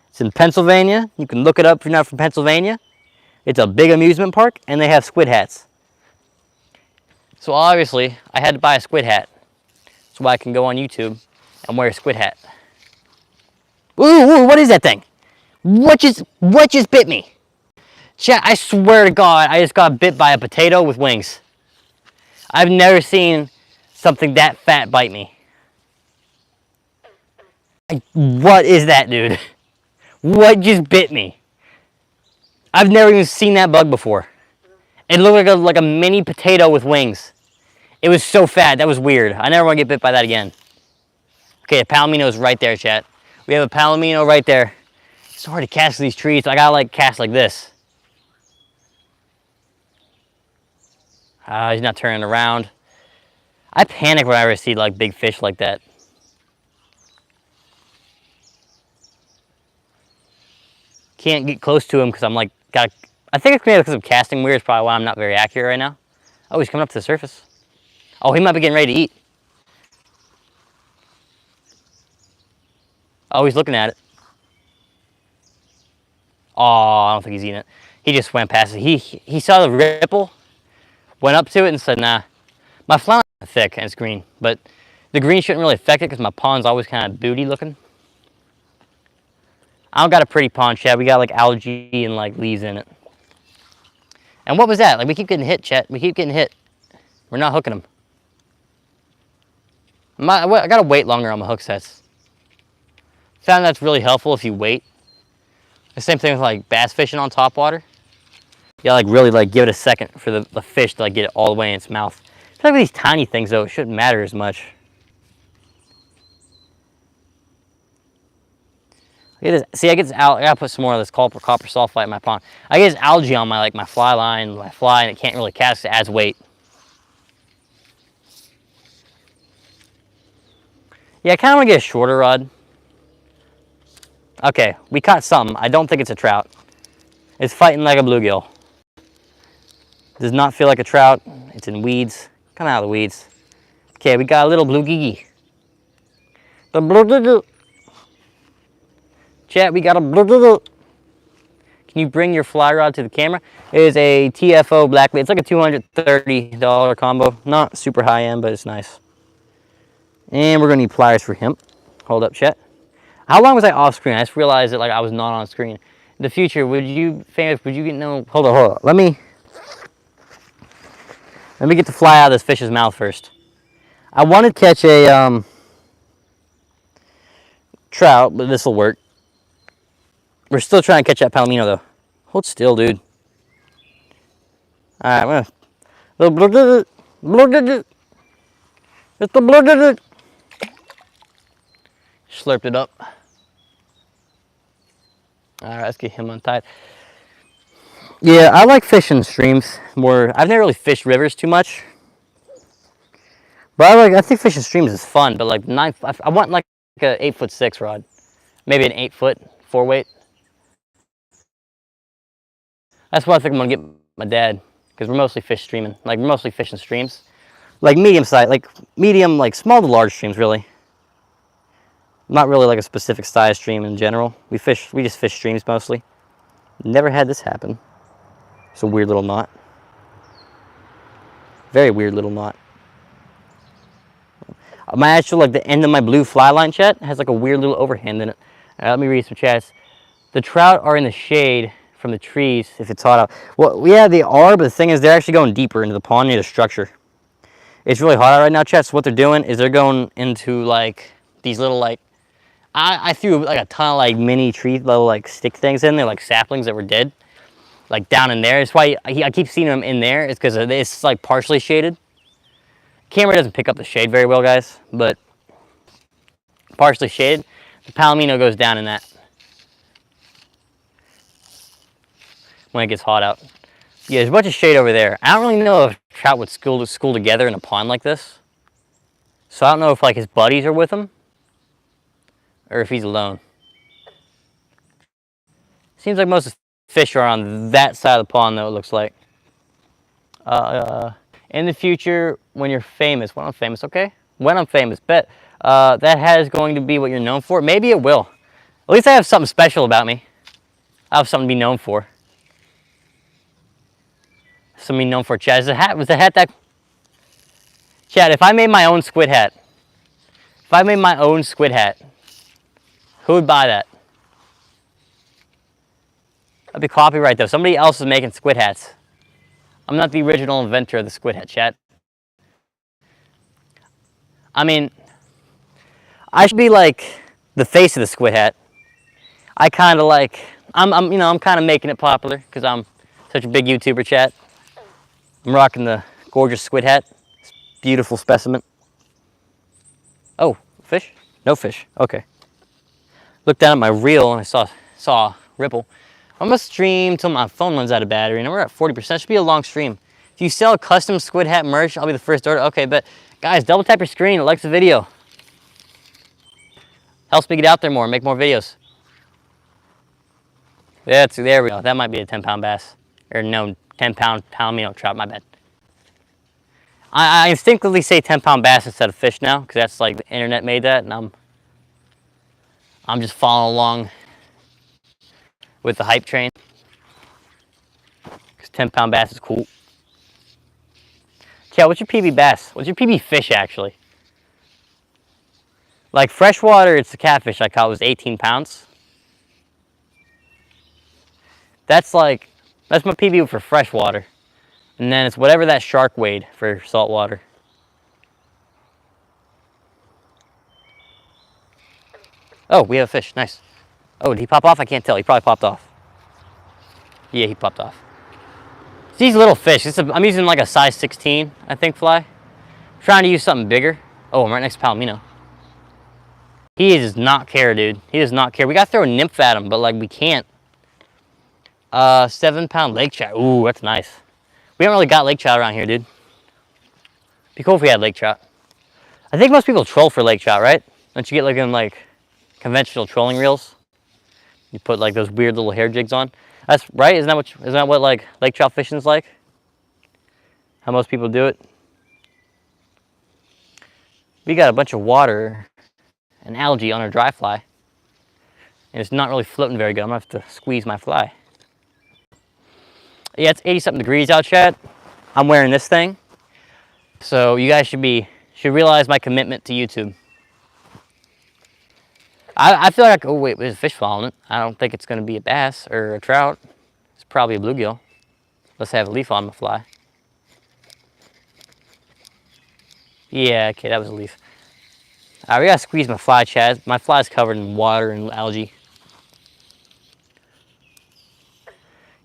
It's in Pennsylvania. You can look it up if you're not from Pennsylvania. It's a big amusement park, and they have squid hats. So obviously, I had to buy a squid hat so I can go on YouTube and wear a squid hat. Ooh, what is that thing? What just bit me? Chat, I swear to God, I just got bit by a potato with wings. I've never seen something that fat bite me. What is that, dude? What just bit me? I've never even seen that bug before. It looked like a mini potato with wings. It was so fat. That was weird. I never want to get bit by that again. Okay, a palomino is right there, chat. We have a palomino right there. It's hard to cast these trees. So I gotta like cast like this. He's not turning around. I panic when I ever see like big fish like that. Can't get close to him because I'm like, I think it's because I'm casting weird. Is probably why I'm not very accurate right now. Oh, he's coming up to the surface. Oh, he might be getting ready to eat. Oh, he's looking at it. Oh, I don't think he's eating it. He just swam past it. He saw the ripple, went up to it and said, nah. My fly is thick and it's green, but the green shouldn't really affect it because my pond's always kind of booty looking. I don't got a pretty pond, chat. We got like algae and like leaves in it. And what was that? Like we keep getting hit, chat. We keep getting hit. We're not hooking them. I gotta wait longer on my hook sets. Found that's really helpful if you wait. The same thing with like bass fishing on top water. You gotta like really like give it a second for the fish to like get it all the way in its mouth. I feel like with these tiny things though, it shouldn't matter as much. See, I gotta put some more of this copper sulfite in my pond. I get this algae on my fly line, and it can't really cast. It adds weight. Yeah, I kind of want to get a shorter rod. Okay, we caught something. I don't think it's a trout. It's fighting like a bluegill. Does not feel like a trout. It's in weeds. Come out of the weeds. Okay, we got a little bluegill. The bluegill. Chat, we got a bluegill. Can you bring your fly rod to the camera? It is a TFO blackbait. It's like a $230 combo. Not super high end, but it's nice. And we're gonna need pliers for him. Hold up, chat. How long was I off screen? I just realized that like I was not on screen. In the future, would you get no? Hold on. Let me get the fly out of this fish's mouth first. I want to catch a trout, but this will work. We're still trying to catch that palamino though. Hold still, dude. All right, I'm gonna. It's the bluegill. Slurped it up. All right, let's get him untied. Yeah, I like fishing streams more. I've never really fished rivers too much, but I think fishing streams is fun. But like I want like a 8'6" rod, maybe an 8-foot 4-weight. That's what I think I'm gonna get my dad, because we're mostly fish streaming. Like we're mostly fishing streams, like medium size, like small to large streams really. Not really like a specific size stream in general. We just fish streams mostly. Never had this happen. It's a weird little knot. Very weird little knot. My actual, like the end of my blue fly line, chat, has like a weird little overhand in it. Let me read some chats. The trout are in the shade from the trees if it's hot out. Well, yeah, they are, but the thing is they're actually going deeper into the pond near the structure. It's really hot out right now, chat, so what they're doing is they're going into like these little like, I threw like a ton of like mini tree little like stick things in there, like saplings that were dead, like down in there. That's why I keep seeing them in there. It's because it's like partially shaded. Camera doesn't pick up the shade very well, guys, but partially shaded. The palamino goes down in that when it gets hot out. Yeah, there's a bunch of shade over there. I don't really know if trout would school together in a pond like this. So I don't know if like his buddies are with him or if he's alone. Seems like most of the fish are on that side of the pond though, it looks like. In the future, when you're famous, when I'm famous, okay? When I'm famous, bet that is going to be what you're known for. Maybe it will. At least I have something special about me. I have something to be known for. Something to be known for. Chad, was the hat that... Chad, if I made my own squid hat, who would buy that? That'd be copyright though. Somebody else is making squid hats. I'm not the original inventor of the squid hat, chat. I mean, I should be like the face of the squid hat. I kind of like, I'm kind of making it popular because I'm such a big YouTuber, chat. I'm rocking the gorgeous squid hat. Beautiful specimen. Oh, fish? No fish. Okay. Looked down at my reel and I saw a ripple. I'm gonna stream till my phone runs out of battery, and we're at 40%. Should be a long stream. If you sell custom squid hat merch, I'll be the first to order. Okay, but guys, double tap your screen. It likes the video. Helps me get out there more, make more videos. There we go. That might be a 10-pound bass, or no, 10-pound palamino trout. My bad. I instinctively say 10-pound bass instead of fish now, because that's like the internet made that, and I'm just following along with the hype train. Because 10-pound bass is cool. Yeah, what's your PB bass? What's your PB fish actually? Like freshwater, it's the catfish I caught was 18 pounds. That's my PB for freshwater. And then it's whatever that shark weighed for saltwater. Oh, we have a fish, nice. Oh, did he pop off? I can't tell, he probably popped off. Yeah, he popped off. It's these little fish, I'm using like a size 16, I think, fly. I'm trying to use something bigger. Oh, I'm right next to Palomino. He does not care, dude. He does not care. We gotta throw a nymph at him, but like we can't. 7-pound lake trout. Ooh, that's nice. We haven't really got lake trout around here, dude. Be cool if we had lake trout. I think most people troll for lake trout, right? Don't you get like in like conventional trolling reels? You put like those weird little hair jigs on. That's right. Isn't that what like lake trout fishing is like? How most people do it. We got a bunch of water and algae on our dry fly, and it's not really floating very good. I'm gonna have to squeeze my fly. Yeah, it's 80-something degrees out, chat. I'm wearing this thing, so you guys should realize my commitment to YouTube. I feel like, oh wait, there's a fish following it. I don't think it's gonna be a bass or a trout. It's probably a bluegill. Let's have a leaf on my fly. Yeah, okay, that was a leaf. All right, we gotta squeeze my fly, chat. My fly's covered in water and algae.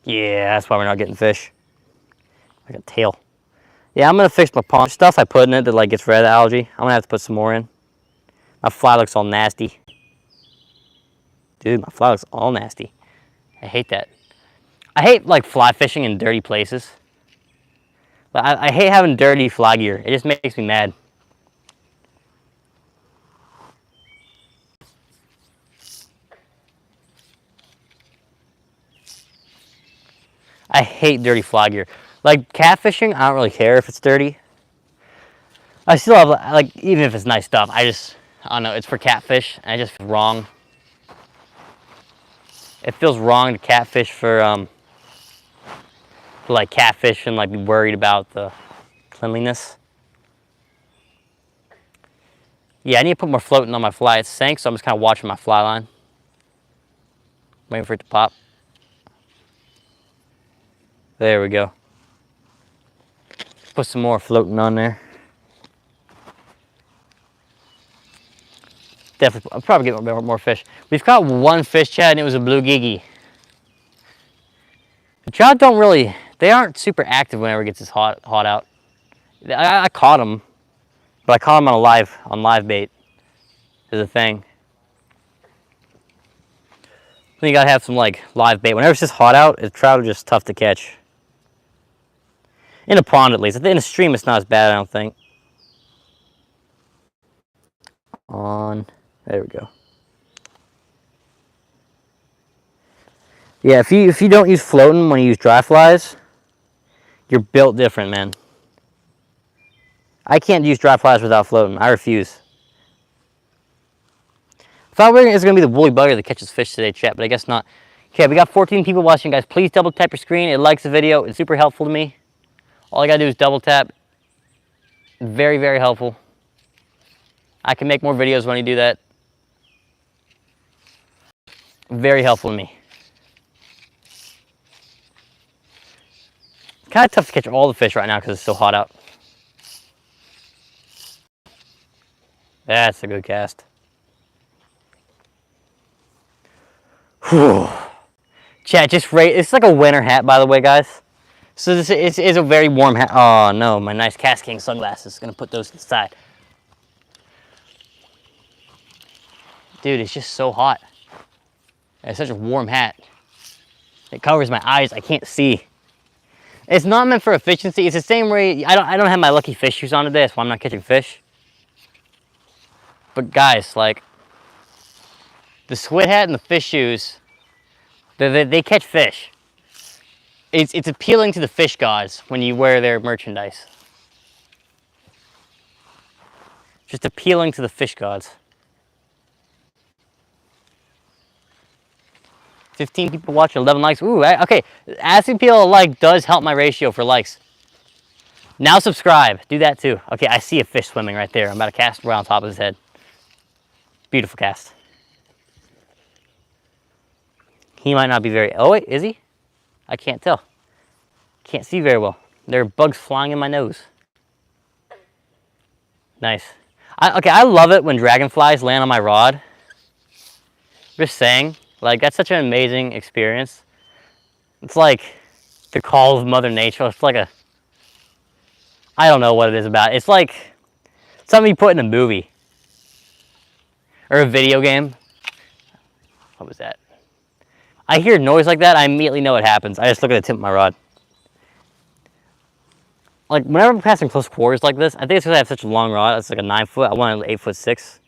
Yeah, that's why we're not getting fish. Like a tail. Yeah, I'm gonna fix my pond stuff I put in it that like gets rid of the algae. I'm gonna have to put some more in. My fly looks all nasty. Dude, my fly looks all nasty. I hate that. I hate like fly fishing in dirty places. I hate having dirty fly gear. It just makes me mad. I hate dirty fly gear. Like catfishing, I don't really care if it's dirty. I still have, like, even if it's nice stuff, I don't know, it's for catfish, and I just feel wrong. It feels wrong to catfish for like catfish and like be worried about the cleanliness. Yeah, I need to put more floating on my fly. It sank, so I'm just kind of watching my fly line. Waiting for it to pop. There we go. Put some more floating on there. Definitely, I'll probably get more fish. We've caught one fish, Chad, and it was a bluegill. The trout they aren't super active whenever it gets this hot out. I caught them, but I caught them on live bait. Is a thing. Then you gotta have some like live bait. Whenever it's just hot out, the trout are just tough to catch. In a pond, at least. In a stream, it's not as bad, I don't think. There we go. Yeah, if you don't use floating when you use dry flies, you're built different, man. I can't use dry flies without floating. I refuse. I thought it was going to be the woolly bugger that catches fish today, chat, but I guess not. Okay, we got 14 people watching, guys. Please double tap your screen. It likes the video. It's super helpful to me. All I got to do is double tap. Very, very helpful. I can make more videos when I do that. Very helpful to me. Kind of tough to catch all the fish right now because it's so hot out. That's a good cast. Whew. Chat, it's like a winter hat, by the way, guys. So this is a very warm hat. Oh no, my nice Cast King sunglasses. Gonna put those aside. Dude, it's just so hot. It's such a warm hat. It covers my eyes. I can't see. It's not meant for efficiency. It's the same way. I don't have my lucky fish shoes on today, so I'm not catching fish. But guys, like the squid hat and the fish shoes, they catch fish. It's appealing to the fish gods when you wear their merchandise. Just appealing to the fish gods. 15 people watching, 11 likes. Ooh, okay. Asking people to like does help my ratio for likes. Now subscribe. Do that too. Okay, I see a fish swimming right there. I'm about to cast right on top of his head. Beautiful cast. He might not be very... Oh, wait, is he? I can't tell. Can't see very well. There are bugs flying in my nose. Nice. Okay, I love it when dragonflies land on my rod. Just saying. Like, that's such an amazing experience. It's like the call of Mother Nature. It's like a... I don't know what it is about. It's like something you put in a movie. Or a video game. What was that? I hear noise like that, I immediately know what happens. I just look at the tip of my rod. Like, whenever I'm casting close quarters like this, I think it's because I have such a long rod. It's like a 9 foot. I want an 8'6".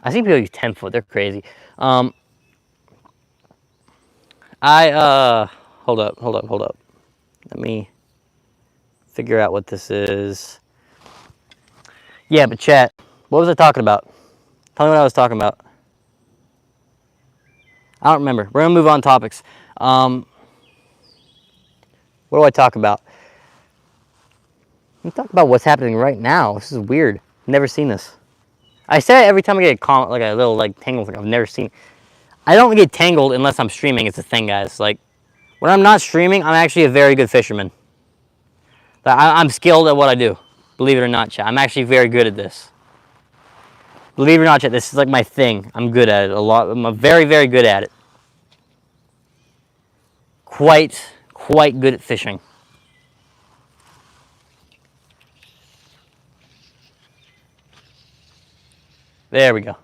I see people use 10-foot. They're crazy. Hold up. Let me figure out what this is. Yeah, but chat, what was I talking about? Tell me what I was talking about. I don't remember. We're gonna move on topics. What do I talk about? I'm talking about what's happening right now. This is weird. Never seen this. I say it every time I get a comment, like a little like tangle thing. I've never seen. I don't get tangled unless I'm streaming. It's a thing, guys. Like when I'm not streaming, I'm actually a very good fisherman. I'm skilled at what I do. Believe it or not, chat. I'm actually very good at this. Believe it or not, chat. This is like my thing. I'm good at it a lot. I'm very, very good at it. Quite good at fishing. There we go.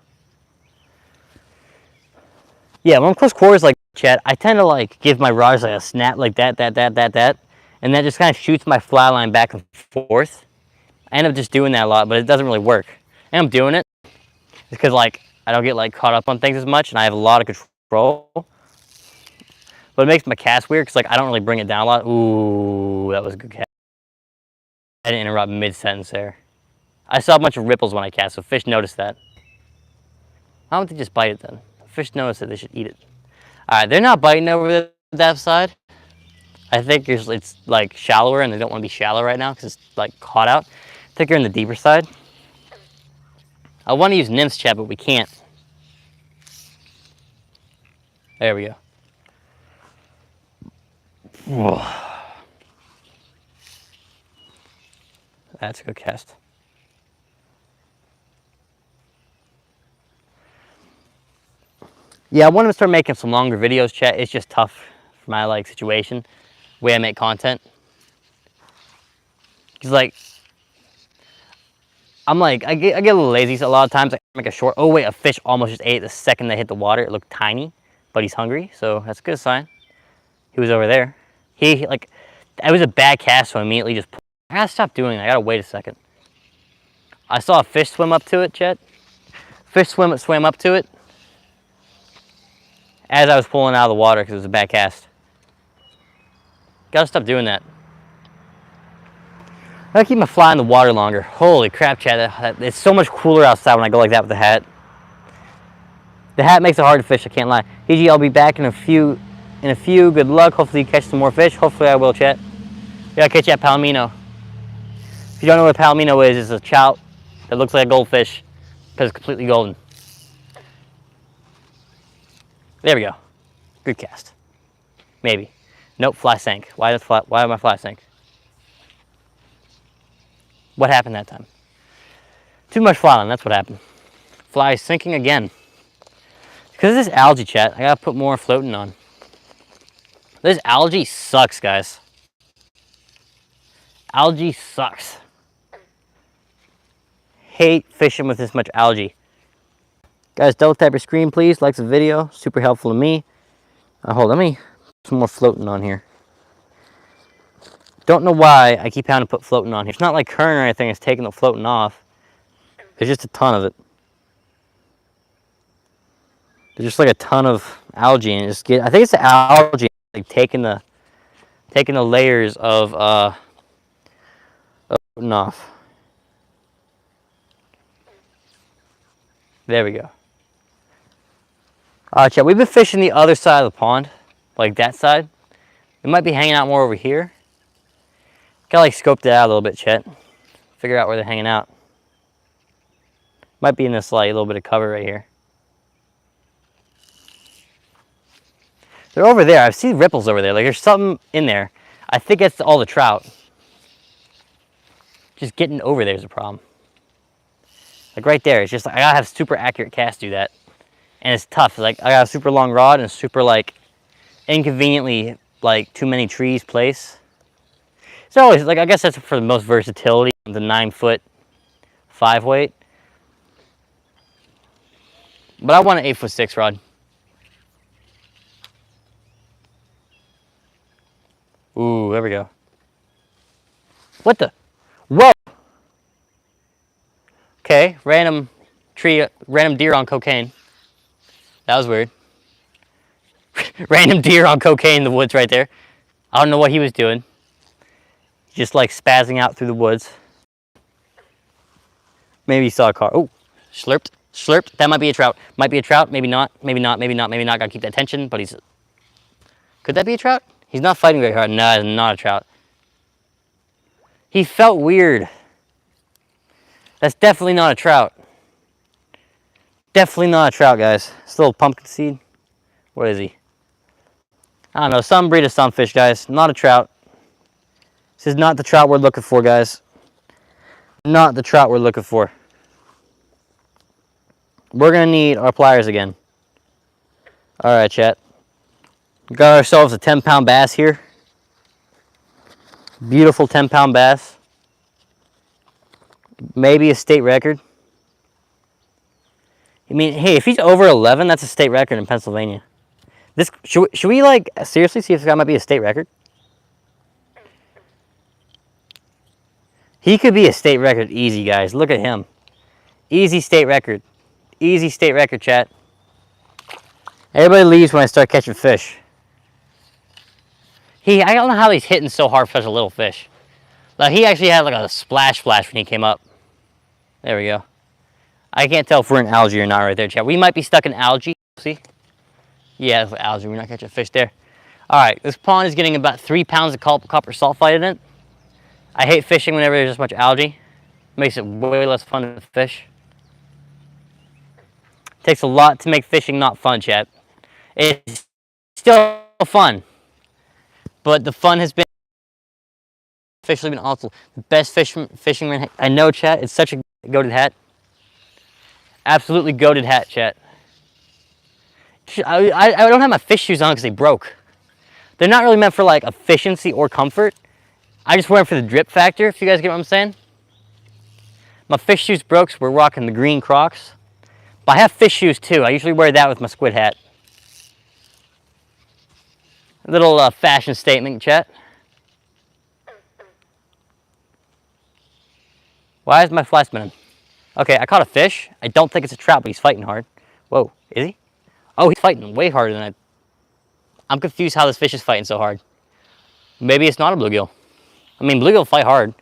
Yeah, when I'm close quarters like chat, I tend to like give my rods like a snap like that, and that just kind of shoots my fly line back and forth. I end up just doing that a lot, but it doesn't really work. And I'm doing it because like I don't get like caught up on things as much, and I have a lot of control. But it makes my cast weird because like I don't really bring it down a lot. Ooh, that was a good cast. I didn't interrupt mid-sentence there. I saw a bunch of ripples when I cast, so fish noticed that. Why don't they just bite it then? Fish notice that they should eat it. Alright, they're not biting over that side. I think it's like shallower and they don't want to be shallow right now because it's like caught out. I think they're in the deeper side. I want to use nymphs chat, but we can't. There we go. Whoa. That's a good cast. Yeah, I want to start making some longer videos, chat. It's just tough for my like situation, way I make content. Cause like, I'm like, I get a little lazy so a lot of times. I make a short. Oh wait, a fish almost just ate the second they hit the water. It looked tiny, but he's hungry, so that's a good sign. He was over there. He like, it was a bad cast, so I immediately just. I gotta stop doing that. I gotta wait a second. I saw a fish swim up to it, chat. Fish swam up to it as I was pulling out of the water because it was a bad cast. Gotta stop doing that. I gotta keep my fly in the water longer. Holy crap, chat. It's so much cooler outside when I go like that with the hat. The hat makes it hard to fish, I can't lie. EG, I'll be back in a few. Good luck. Hopefully you catch some more fish. Hopefully I will, chat. Yeah, I'll catch that palamino. If you don't know what a palamino is, it's a trout that looks like a goldfish because it's completely golden. There we go. Good cast. Maybe. Nope, fly sank. Why did my fly sink? What happened that time? Too much fly on, that's what happened. Fly is sinking again. Because of this algae, chat, I gotta put more floating on. This algae sucks, guys. Algae sucks. Hate fishing with this much algae. Guys, double tap your screen, please. Like the video. Super helpful to me. Hold on, let me put some more floating on here. Don't know why I keep having to put floating on here. It's not like current or anything. It's taking the floating off. There's just a ton of it. There's just like a ton of algae, and I think it's the algae like taking the layers of floating off. There we go. Chat, we've been fishing the other side of the pond, like that side. It might be hanging out more over here. Gotta like scope that out a little bit, chat. Figure out where they're hanging out. Might be in this like little bit of cover right here. They're over there. I've seen ripples over there. Like there's something in there. I think it's all the trout. Just getting over there is a problem. Like right there, it's just like I gotta have super accurate cast do that. And it's tough. Like I got a super long rod and super like inconveniently like too many trees place. It's always like, I guess that's for the most versatility, the 9-foot 5-weight. But I want an 8'6" rod. Ooh, there we go. What the? Whoa! Okay, random tree, random deer on cocaine. That was weird. Random deer on cocaine in the woods right there. I don't know what he was doing. Just like spazzing out through the woods. Maybe he saw a car. Oh, slurped, slurped. That might be a trout. Might be a trout, maybe not, maybe not, maybe not, maybe not. Gotta keep that tension, but he's... Could that be a trout? He's not fighting very hard. No, it's not a trout. He felt weird. That's definitely not a trout. Definitely not a trout, guys. This little pumpkin seed. What is he? I don't know, some breed of sunfish, guys. Not a trout. This is not the trout we're looking for, guys. Not the trout we're looking for. We're gonna need our pliers again. Alright, chat. We got ourselves a 10-pound bass here. Beautiful 10-pound bass. Maybe a state record. I mean, hey, if he's over 11, that's a state record in Pennsylvania. This should we like seriously see if this guy might be a state record? He could be a state record easy, guys. Look at him. Easy state record. Easy state record, chat. Everybody leaves when I start catching fish. I don't know how he's hitting so hard for such a little fish. Like, he actually had like a splash when he came up. There we go. I can't tell if we're in algae or not right there, chat. We might be stuck in algae. See? Yeah, it's algae. We're not catching fish there. Alright, this pond is getting about 3 pounds of copper sulfite in it. I hate fishing whenever there's this much algae. Makes it way less fun to fish. Takes a lot to make fishing not fun, chat. It's still fun. But the fun has been officially been awful. The best fisherman I know, chat. It's such a goated hat. Absolutely goated hat, chat. I don't have my fish shoes on because they broke. They're not really meant for like efficiency or comfort. I just wear them for the drip factor, if you guys get what I'm saying. My fish shoes broke, so we're rocking the green Crocs. But I have fish shoes too. I usually wear that with my squid hat. A little fashion statement, chat. Why is my fly spinning? Okay, I caught a fish. I don't think it's a trout, but he's fighting hard. Whoa, is he? Oh, he's fighting way harder than I'm confused how this fish is fighting so hard. Maybe it's not a bluegill. I mean, bluegill fight hard.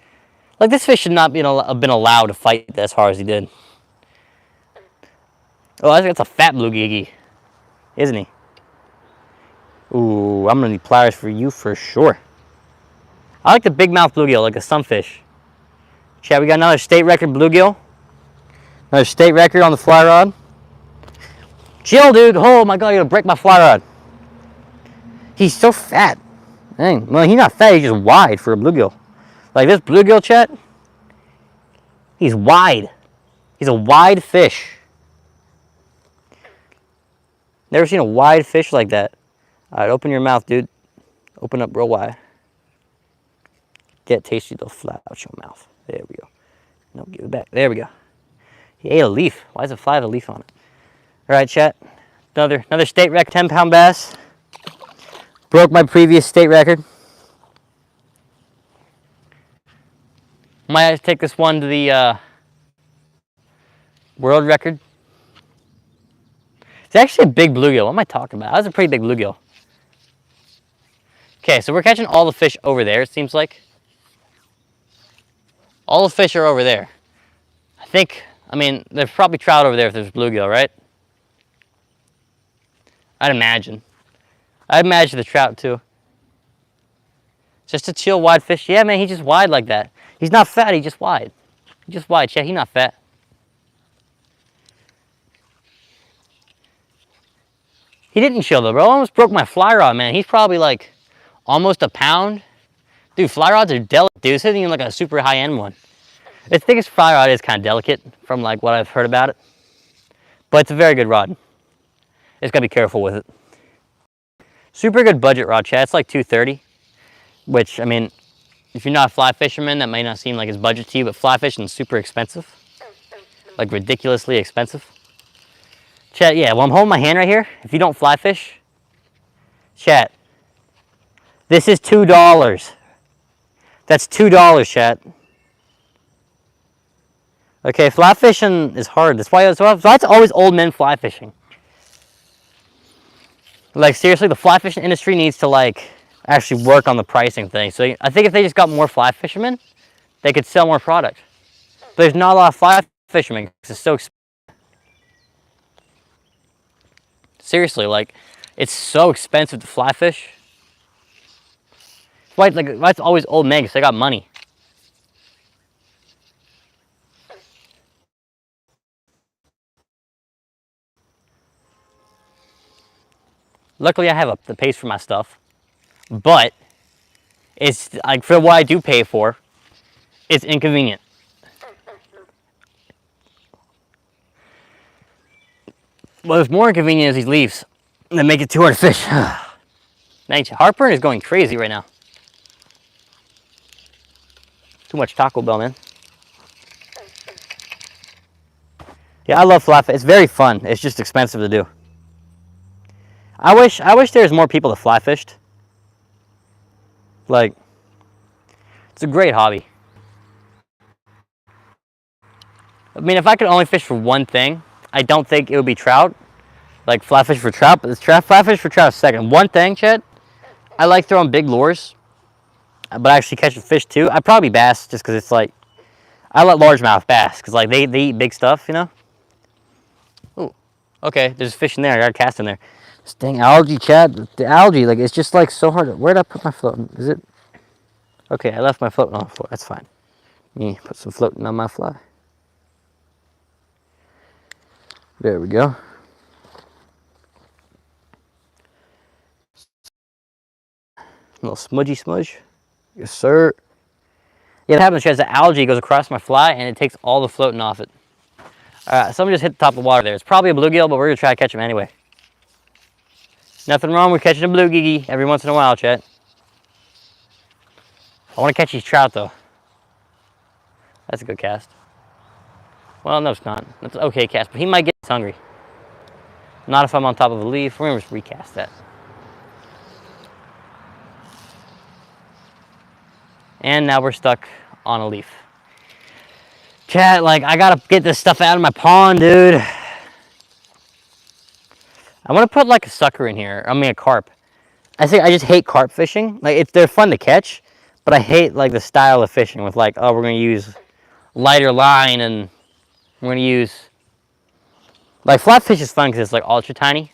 Like, this fish should not have been allowed to fight as hard as he did. Oh, I think that's a fat bluegill, isn't he? Ooh, I'm gonna need pliers for you for sure. I like the big mouth bluegill, like a sunfish. Chat, we got another state record bluegill. Another state record on the fly rod. Chill, dude. Oh my god, you're gonna break my fly rod. He's so fat. Dang. Well, he's not fat, he's just wide for a bluegill. Like this bluegill, chat, he's wide. He's a wide fish. Never seen a wide fish like that. Alright, open your mouth, dude. Open up real wide. Get tasty little fly out your mouth. There we go. No, give it back. There we go. He ate a leaf. Why does a fly have a leaf on it? Alright, chat. Another state record 10-pound bass. Broke my previous state record. Might have to take this one to the world record. It's actually a big bluegill. What am I talking about? That was a pretty big bluegill. Okay, so we're catching all the fish over there, it seems like. All the fish are over there. I mean, there's probably trout over there if there's bluegill, right? I'd imagine the trout too. Just a chill wide fish. Yeah, man, he's just wide like that. He's not fat, he's just wide. He's just wide, chat, he's not fat. He didn't chill though, bro. I almost broke my fly rod, man. He's probably like almost a pound. Dude, fly rods are delicate, dude. This isn't even like a super high-end one. I think his fly rod is kind of delicate from like what I've heard about it. But it's a very good rod. Just gotta be careful with it. Super good budget rod, chat. It's like $230. Which, I mean, if you're not a fly fisherman, that might not seem like it's budget to you, but fly fishing is super expensive. Like ridiculously expensive. Chat, yeah, well, I'm holding my hand right here. If you don't fly fish, chat, this is $2. That's $2, chat. Okay, fly fishing is hard. That's why it's always old men fly fishing. Like seriously, the fly fishing industry needs to like actually work on the pricing thing. So I think if they just got more fly fishermen, they could sell more product. But there's not a lot of fly fishermen because it's so expensive. Seriously, like it's so expensive to fly fish. Why it's always old men because they got money. Luckily, I have the pace for my stuff, but it's like for what I do pay for, it's inconvenient. Well, it's more inconvenient as he leaves that make it too hard to fish. Heartburn is going crazy right now. Too much Taco Bell, man. Yeah, I love fly fishing. It's very fun. It's just expensive to do. I wish there was more people that fly fished. Like, it's a great hobby. I mean, if I could only fish for one thing, I don't think it would be trout. Like fly fish for trout, but fly fish for trout is second. One thing, Chet, I like throwing big lures, but I actually catch a fish too. I'd probably bass just because it's like, I let largemouth bass because like they eat big stuff, you know? Ooh, okay, there's a fish in there. I got a cast in there. This dang algae, Chad. The algae, like it's just like so hard. Where did I put my floating? Is it? Okay, I left my floating on the floor. That's fine. Me put some floating on my fly. There we go. A little smudgy smudge. Yes, sir. Yeah, what happens is the algae goes across my fly and it takes all the floating off it. Alright, someone just hit the top of the water there. It's probably a bluegill, but we're going to try to catch him anyway. Nothing wrong with catching a bluegill every once in a while, Chet. I want to catch these trout, though. That's a good cast. Well, no, it's not. That's an okay cast, but he might get hungry. Not if I'm on top of a leaf. We're going to just recast that. And now we're stuck on a leaf. Chat, like, I gotta get this stuff out of my pond, dude. I want to put like a sucker in here. I mean, a carp. I just hate carp fishing. Like, they're fun to catch, but I hate like the style of fishing with like, oh, we're gonna use lighter line and we're gonna use like flat fish is fun because it's like ultra tiny.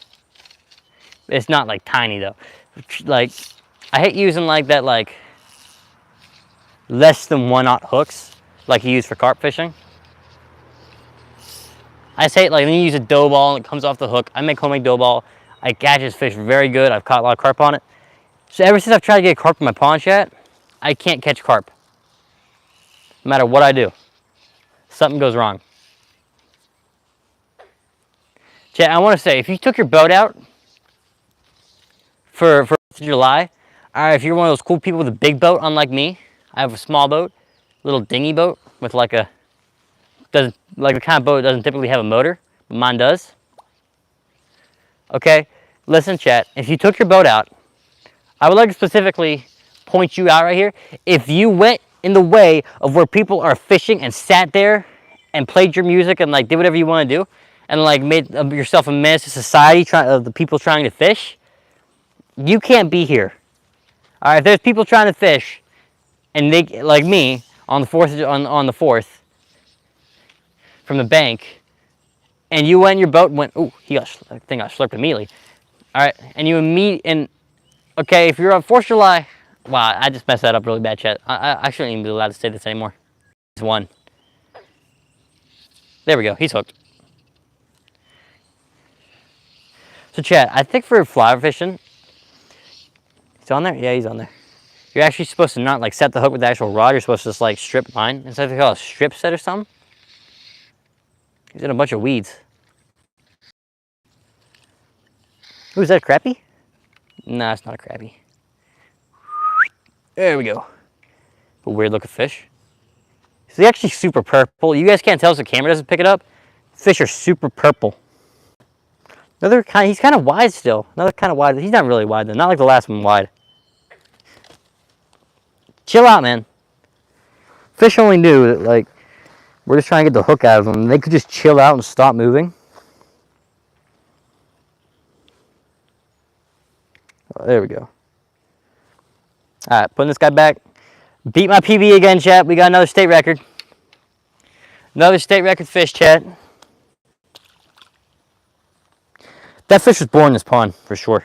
It's not like tiny though. Like, I hate using like that like less than 1/0 hooks like you use for carp fishing. I just hate like when you use a dough ball and it comes off the hook. I make homemade dough ball. I catch this fish very good. I've caught a lot of carp on it. So ever since I've tried to get carp in my pond, chat, I can't catch carp. No matter what I do. Something goes wrong. Chat, I want to say, if you took your boat out for 4th of July, or if you're one of those cool people with a big boat, unlike me, I have a small boat, little dinghy boat with like a, the kind of boat that doesn't typically have a motor, but mine does. Okay, listen, chat, if you took your boat out, I would like to specifically point you out right here. If you went in the way of where people are fishing and sat there and played your music and like did whatever you want to do and like made yourself a menace to society, of the people trying to fish, you can't be here. All right, if there's people trying to fish and they, like me, on the 4th, on the 4th, from the bank, and you went in your boat and went, ooh, I think I slurped immediately. All right, and okay, if you're on 4th of July, wow, I just messed that up really bad, chat. I shouldn't even be allowed to say this anymore. He's one. There we go, he's hooked. So chat, I think for fly fishing, he's on there? Yeah, he's on there. You're actually supposed to not like set the hook with the actual rod. You're supposed to just like strip line. Is that what they call a strip set or something? He's in a bunch of weeds. Ooh, is that a crappie? No, it's not a crappie. There we go. A weird looking fish. He's actually super purple. You guys can't tell if the camera doesn't pick it up. Fish are super purple. He's kind of wide still. Another kind of wide. He's not really wide though. Not like the last one wide. Chill out, man. Fish only knew that like We're just trying to get the hook out of them. They could just chill out and stop moving. Oh, there we go. All right, putting this guy back. Beat my PB again, chat. We got another state record. Another state record fish, chat. That fish was born in this pond, for sure.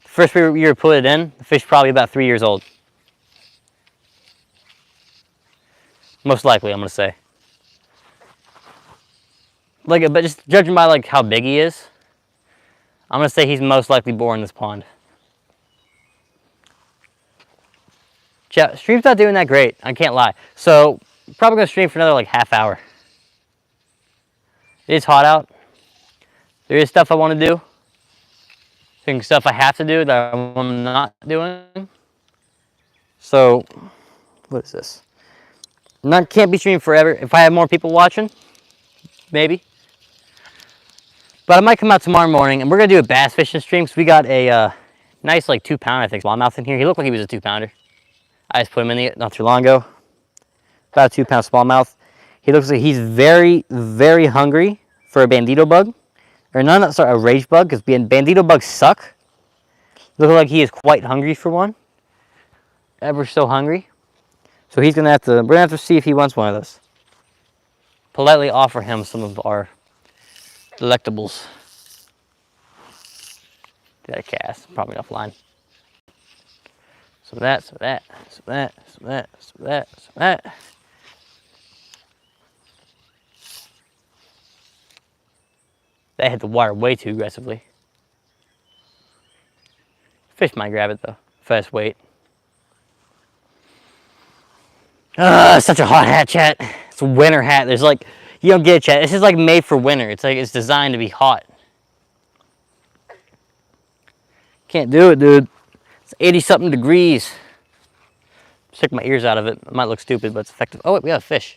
The first year we put it in, the fish probably about 3 years old. Most likely, I'm going to say. Like, but just judging by like how big he is, I'm going to say he's most likely born in this pond. Chat, stream's not doing that great, I can't lie. So, probably going to stream for another like half hour. It is hot out. There is stuff I want to do. Stuff I have to do that I'm not doing. So, what is this? Can't be streaming forever. If I have more people watching, maybe. But I might come out tomorrow morning, and we're going to do a bass fishing stream, because we got a nice, like, 2-pound, I think, smallmouth in here. He looked like he was a 2-pounder. I just put him in the not too long ago. About a 2-pound smallmouth. He looks like he's very, very hungry for a bandito bug. Or no, sorry, a rage bug, because bandito bugs suck. Looks like he is quite hungry for one. Ever so hungry. So we're gonna have to see if he wants one of those. Politely offer him some of our delectables. Got a cast, probably offline. Some of that, some of that, some of that, some of that, some of that, some of that. That hit the wire way too aggressively. Fish might grab it though, if I just wait. Such a hot hat, chat. It's a winter hat. There's like, you don't get it, chat. This is like made for winter. It's like, it's designed to be hot. Can't do it, dude. It's 80-something degrees. Stick my ears out of it. It might look stupid, but it's effective. Oh, wait, we got a fish.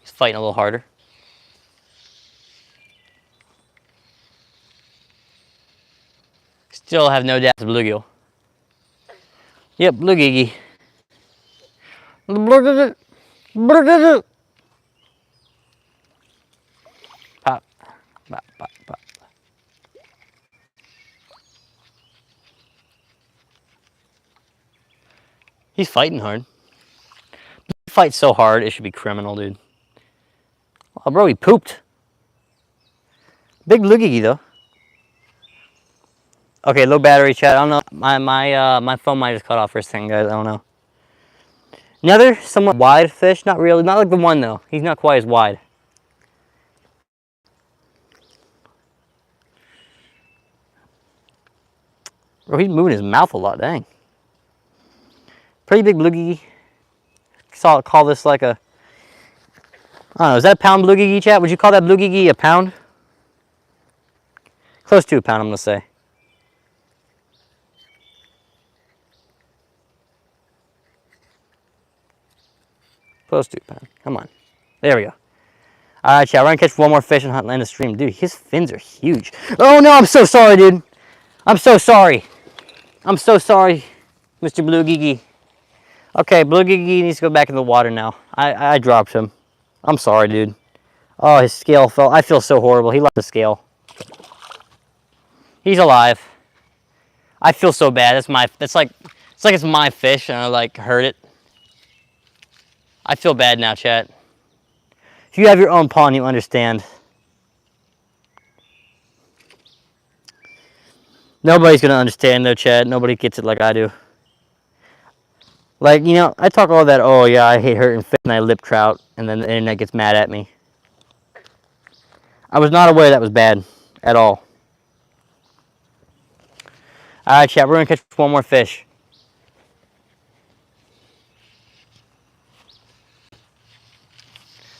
He's fighting a little harder. Still have no doubt it's a bluegill. Yep, bluegill. Pop, pop, pop, pop. He's fighting hard. He fights so hard, it should be criminal, dude. Oh, bro, he pooped. Big bluegill, though. Okay, low battery, chat. I don't know. My phone might just cut off for a second, guys. I don't know. Another somewhat wide fish. Not really. Not like the one, though. He's not quite as wide. Bro, he's moving his mouth a lot. Dang. Pretty big bluegill. Call this like a... I don't know. Is that a pound bluegill, chat? Would you call that bluegill a pound? Close to a pound, I'm going to say. Close to a pound. Come on. There we go. Alright, chat. We're going to catch one more fish and land the stream. Dude, his fins are huge. Oh, no. I'm so sorry, dude. I'm so sorry. I'm so sorry, Mr. Bluegill. Okay, Bluegill needs to go back in the water now. I dropped him. I'm sorry, dude. Oh, his scale fell. I feel so horrible. He lost the scale. He's alive. I feel so bad. It's like it's my fish and I like hurt it. I feel bad now, chat. If you have your own pond, you understand. Nobody's gonna understand though, chat. Nobody gets it like I do. Like, you know, I talk all that, oh yeah, I hate hurting fish and I lip trout, and then the internet gets mad at me. I was not aware that was bad at all. Alright, chat, we're gonna catch one more fish.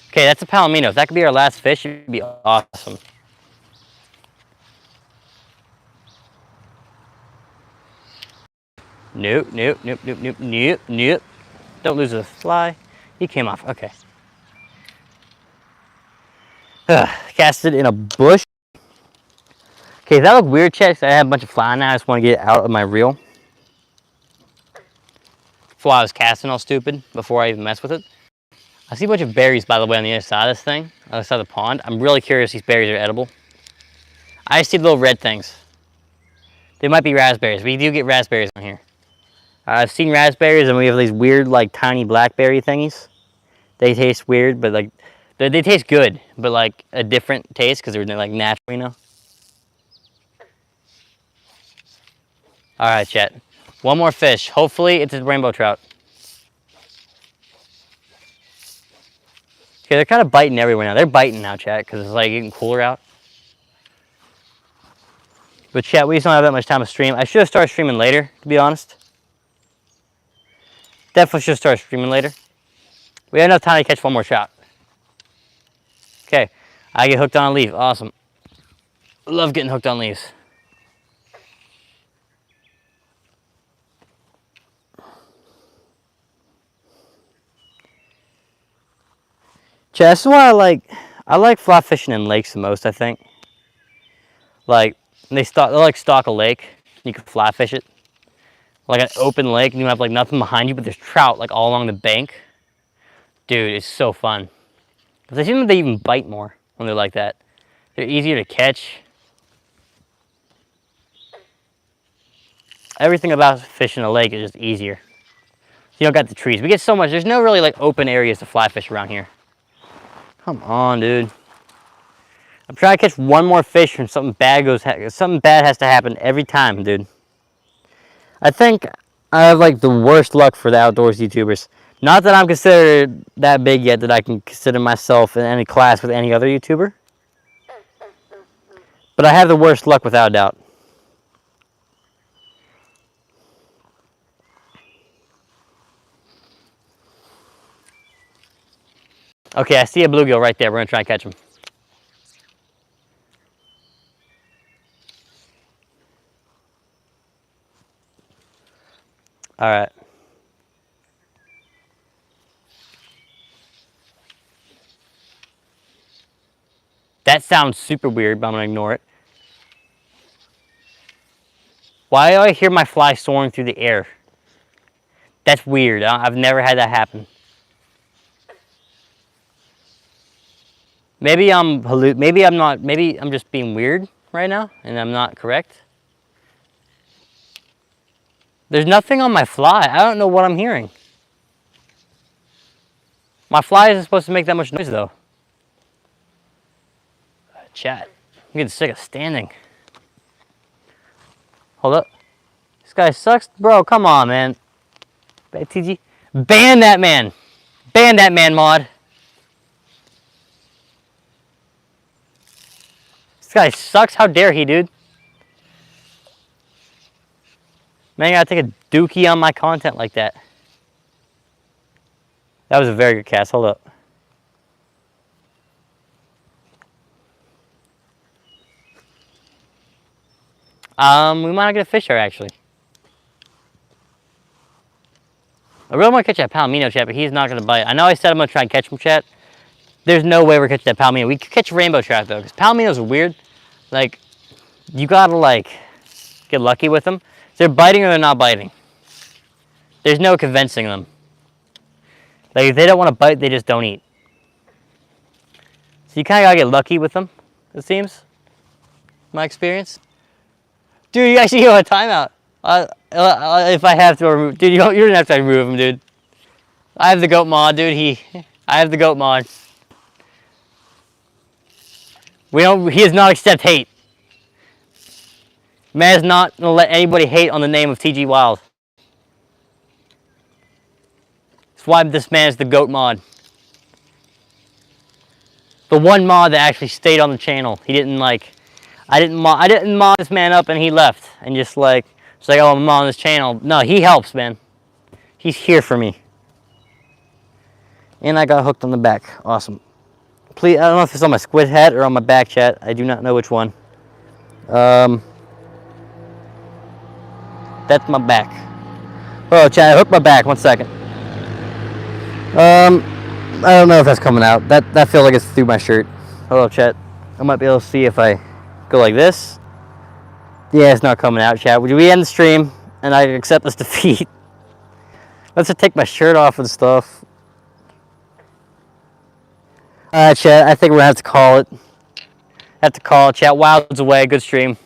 Okay, that's a palamino. If that could be our last fish, it'd be awesome. Nope, nope, nope, nope, nope, nope, nope. Don't lose a fly. He came off, okay. Cast it in a bush. Okay, that looked weird, chat. I have a bunch of fly now. I just want to get it out of my reel. That's why I was casting all stupid before I even messed with it. I see a bunch of berries, by the way, on the other side of this thing, on the other side of the pond. I'm really curious if these berries are edible. I see little red things. They might be raspberries. We do get raspberries on here. I've seen raspberries, and we have these weird, like, tiny blackberry thingies. They taste weird, but, like, they taste good, but, like, a different taste because they're, like, natural, you know? All right, chat. One more fish. Hopefully, it's a rainbow trout. Okay, they're kind of biting everywhere now. They're biting now, chat, because it's, like, getting cooler out. But, chat, we just don't have that much time to stream. I should have started streaming later, to be honest. Definitely should start streaming later. We have enough time to catch one more shot. Okay, I get hooked on a leaf. Awesome. Love getting hooked on leaves. Chat, this is why I like fly fishing in lakes the most, I think. Like, they'll like stock a lake. You can fly fish it. Like an open lake, and you have like nothing behind you, but there's trout like all along the bank. Dude, it's so fun. They seem like they even bite more when they're like that. They're easier to catch. Everything about fishing a lake is just easier. You don't got the trees. We get so much. There's no really like open areas to fly fish around here. Come on, dude. I'm trying to catch one more fish and something bad has to happen every time, dude. I think I have like the worst luck for the outdoors YouTubers. Not that I'm considered that big yet that I can consider myself in any class with any other YouTuber. But I have the worst luck without a doubt. Okay, I see a bluegill right there. We're gonna try and catch him. All right. That sounds super weird, but I'm gonna ignore it. Why do I hear my fly soaring through the air? That's weird. I've never had that happen. Maybe I'm just being weird right now, and I'm not correct. There's nothing on my fly. I don't know what I'm hearing. My fly isn't supposed to make that much noise, though. Chat. I'm getting sick of standing. Hold up. This guy sucks. Bro, come on, man. TG. Ban that man. Ban that man, mod. This guy sucks. How dare he, dude? Man, I gotta take a dookie on my content like that. That was a very good cast. Hold up. We might not get a fish there, actually. I really want to catch that palamino, chat, but he's not going to bite. I know I said I'm going to try and catch him, chat. There's no way we're catching that palamino. We could catch rainbow trout, though, because palaminos are weird. Like, you got to, like, get lucky with them. They're biting or they're not biting. There's no convincing them. Like, if they don't want to bite, they just don't eat. So you kind of got to get lucky with them, it seems. My experience. Dude, you actually go a timeout. If I have to remove, dude, you don't have to remove him, dude. I have the goat mod, dude. I have the goat mod. He does not accept hate. Man is not gonna let anybody hate on the name of TG Wild. That's why this man is the goat mod. The one mod that actually stayed on the channel. He didn't like. I didn't mod this man up and he left and just like. It's like, oh, I'm on this channel. No, he helps, man. He's here for me. And I got hooked on the back. Awesome. Please, I don't know if it's on my squid head or on my back, chat. I do not know which one. That's my back. Oh, chat, I hooked my back. 1 second. I don't know if that's coming out. That feels like it's through my shirt. Hold up, chat. I might be able to see if I go like this. Yeah, it's not coming out, chat. We end the stream, and I accept this defeat. Let's just take my shirt off and stuff. Alright, chat, I think we're gonna have to call it. Chat. Wild's away, good stream.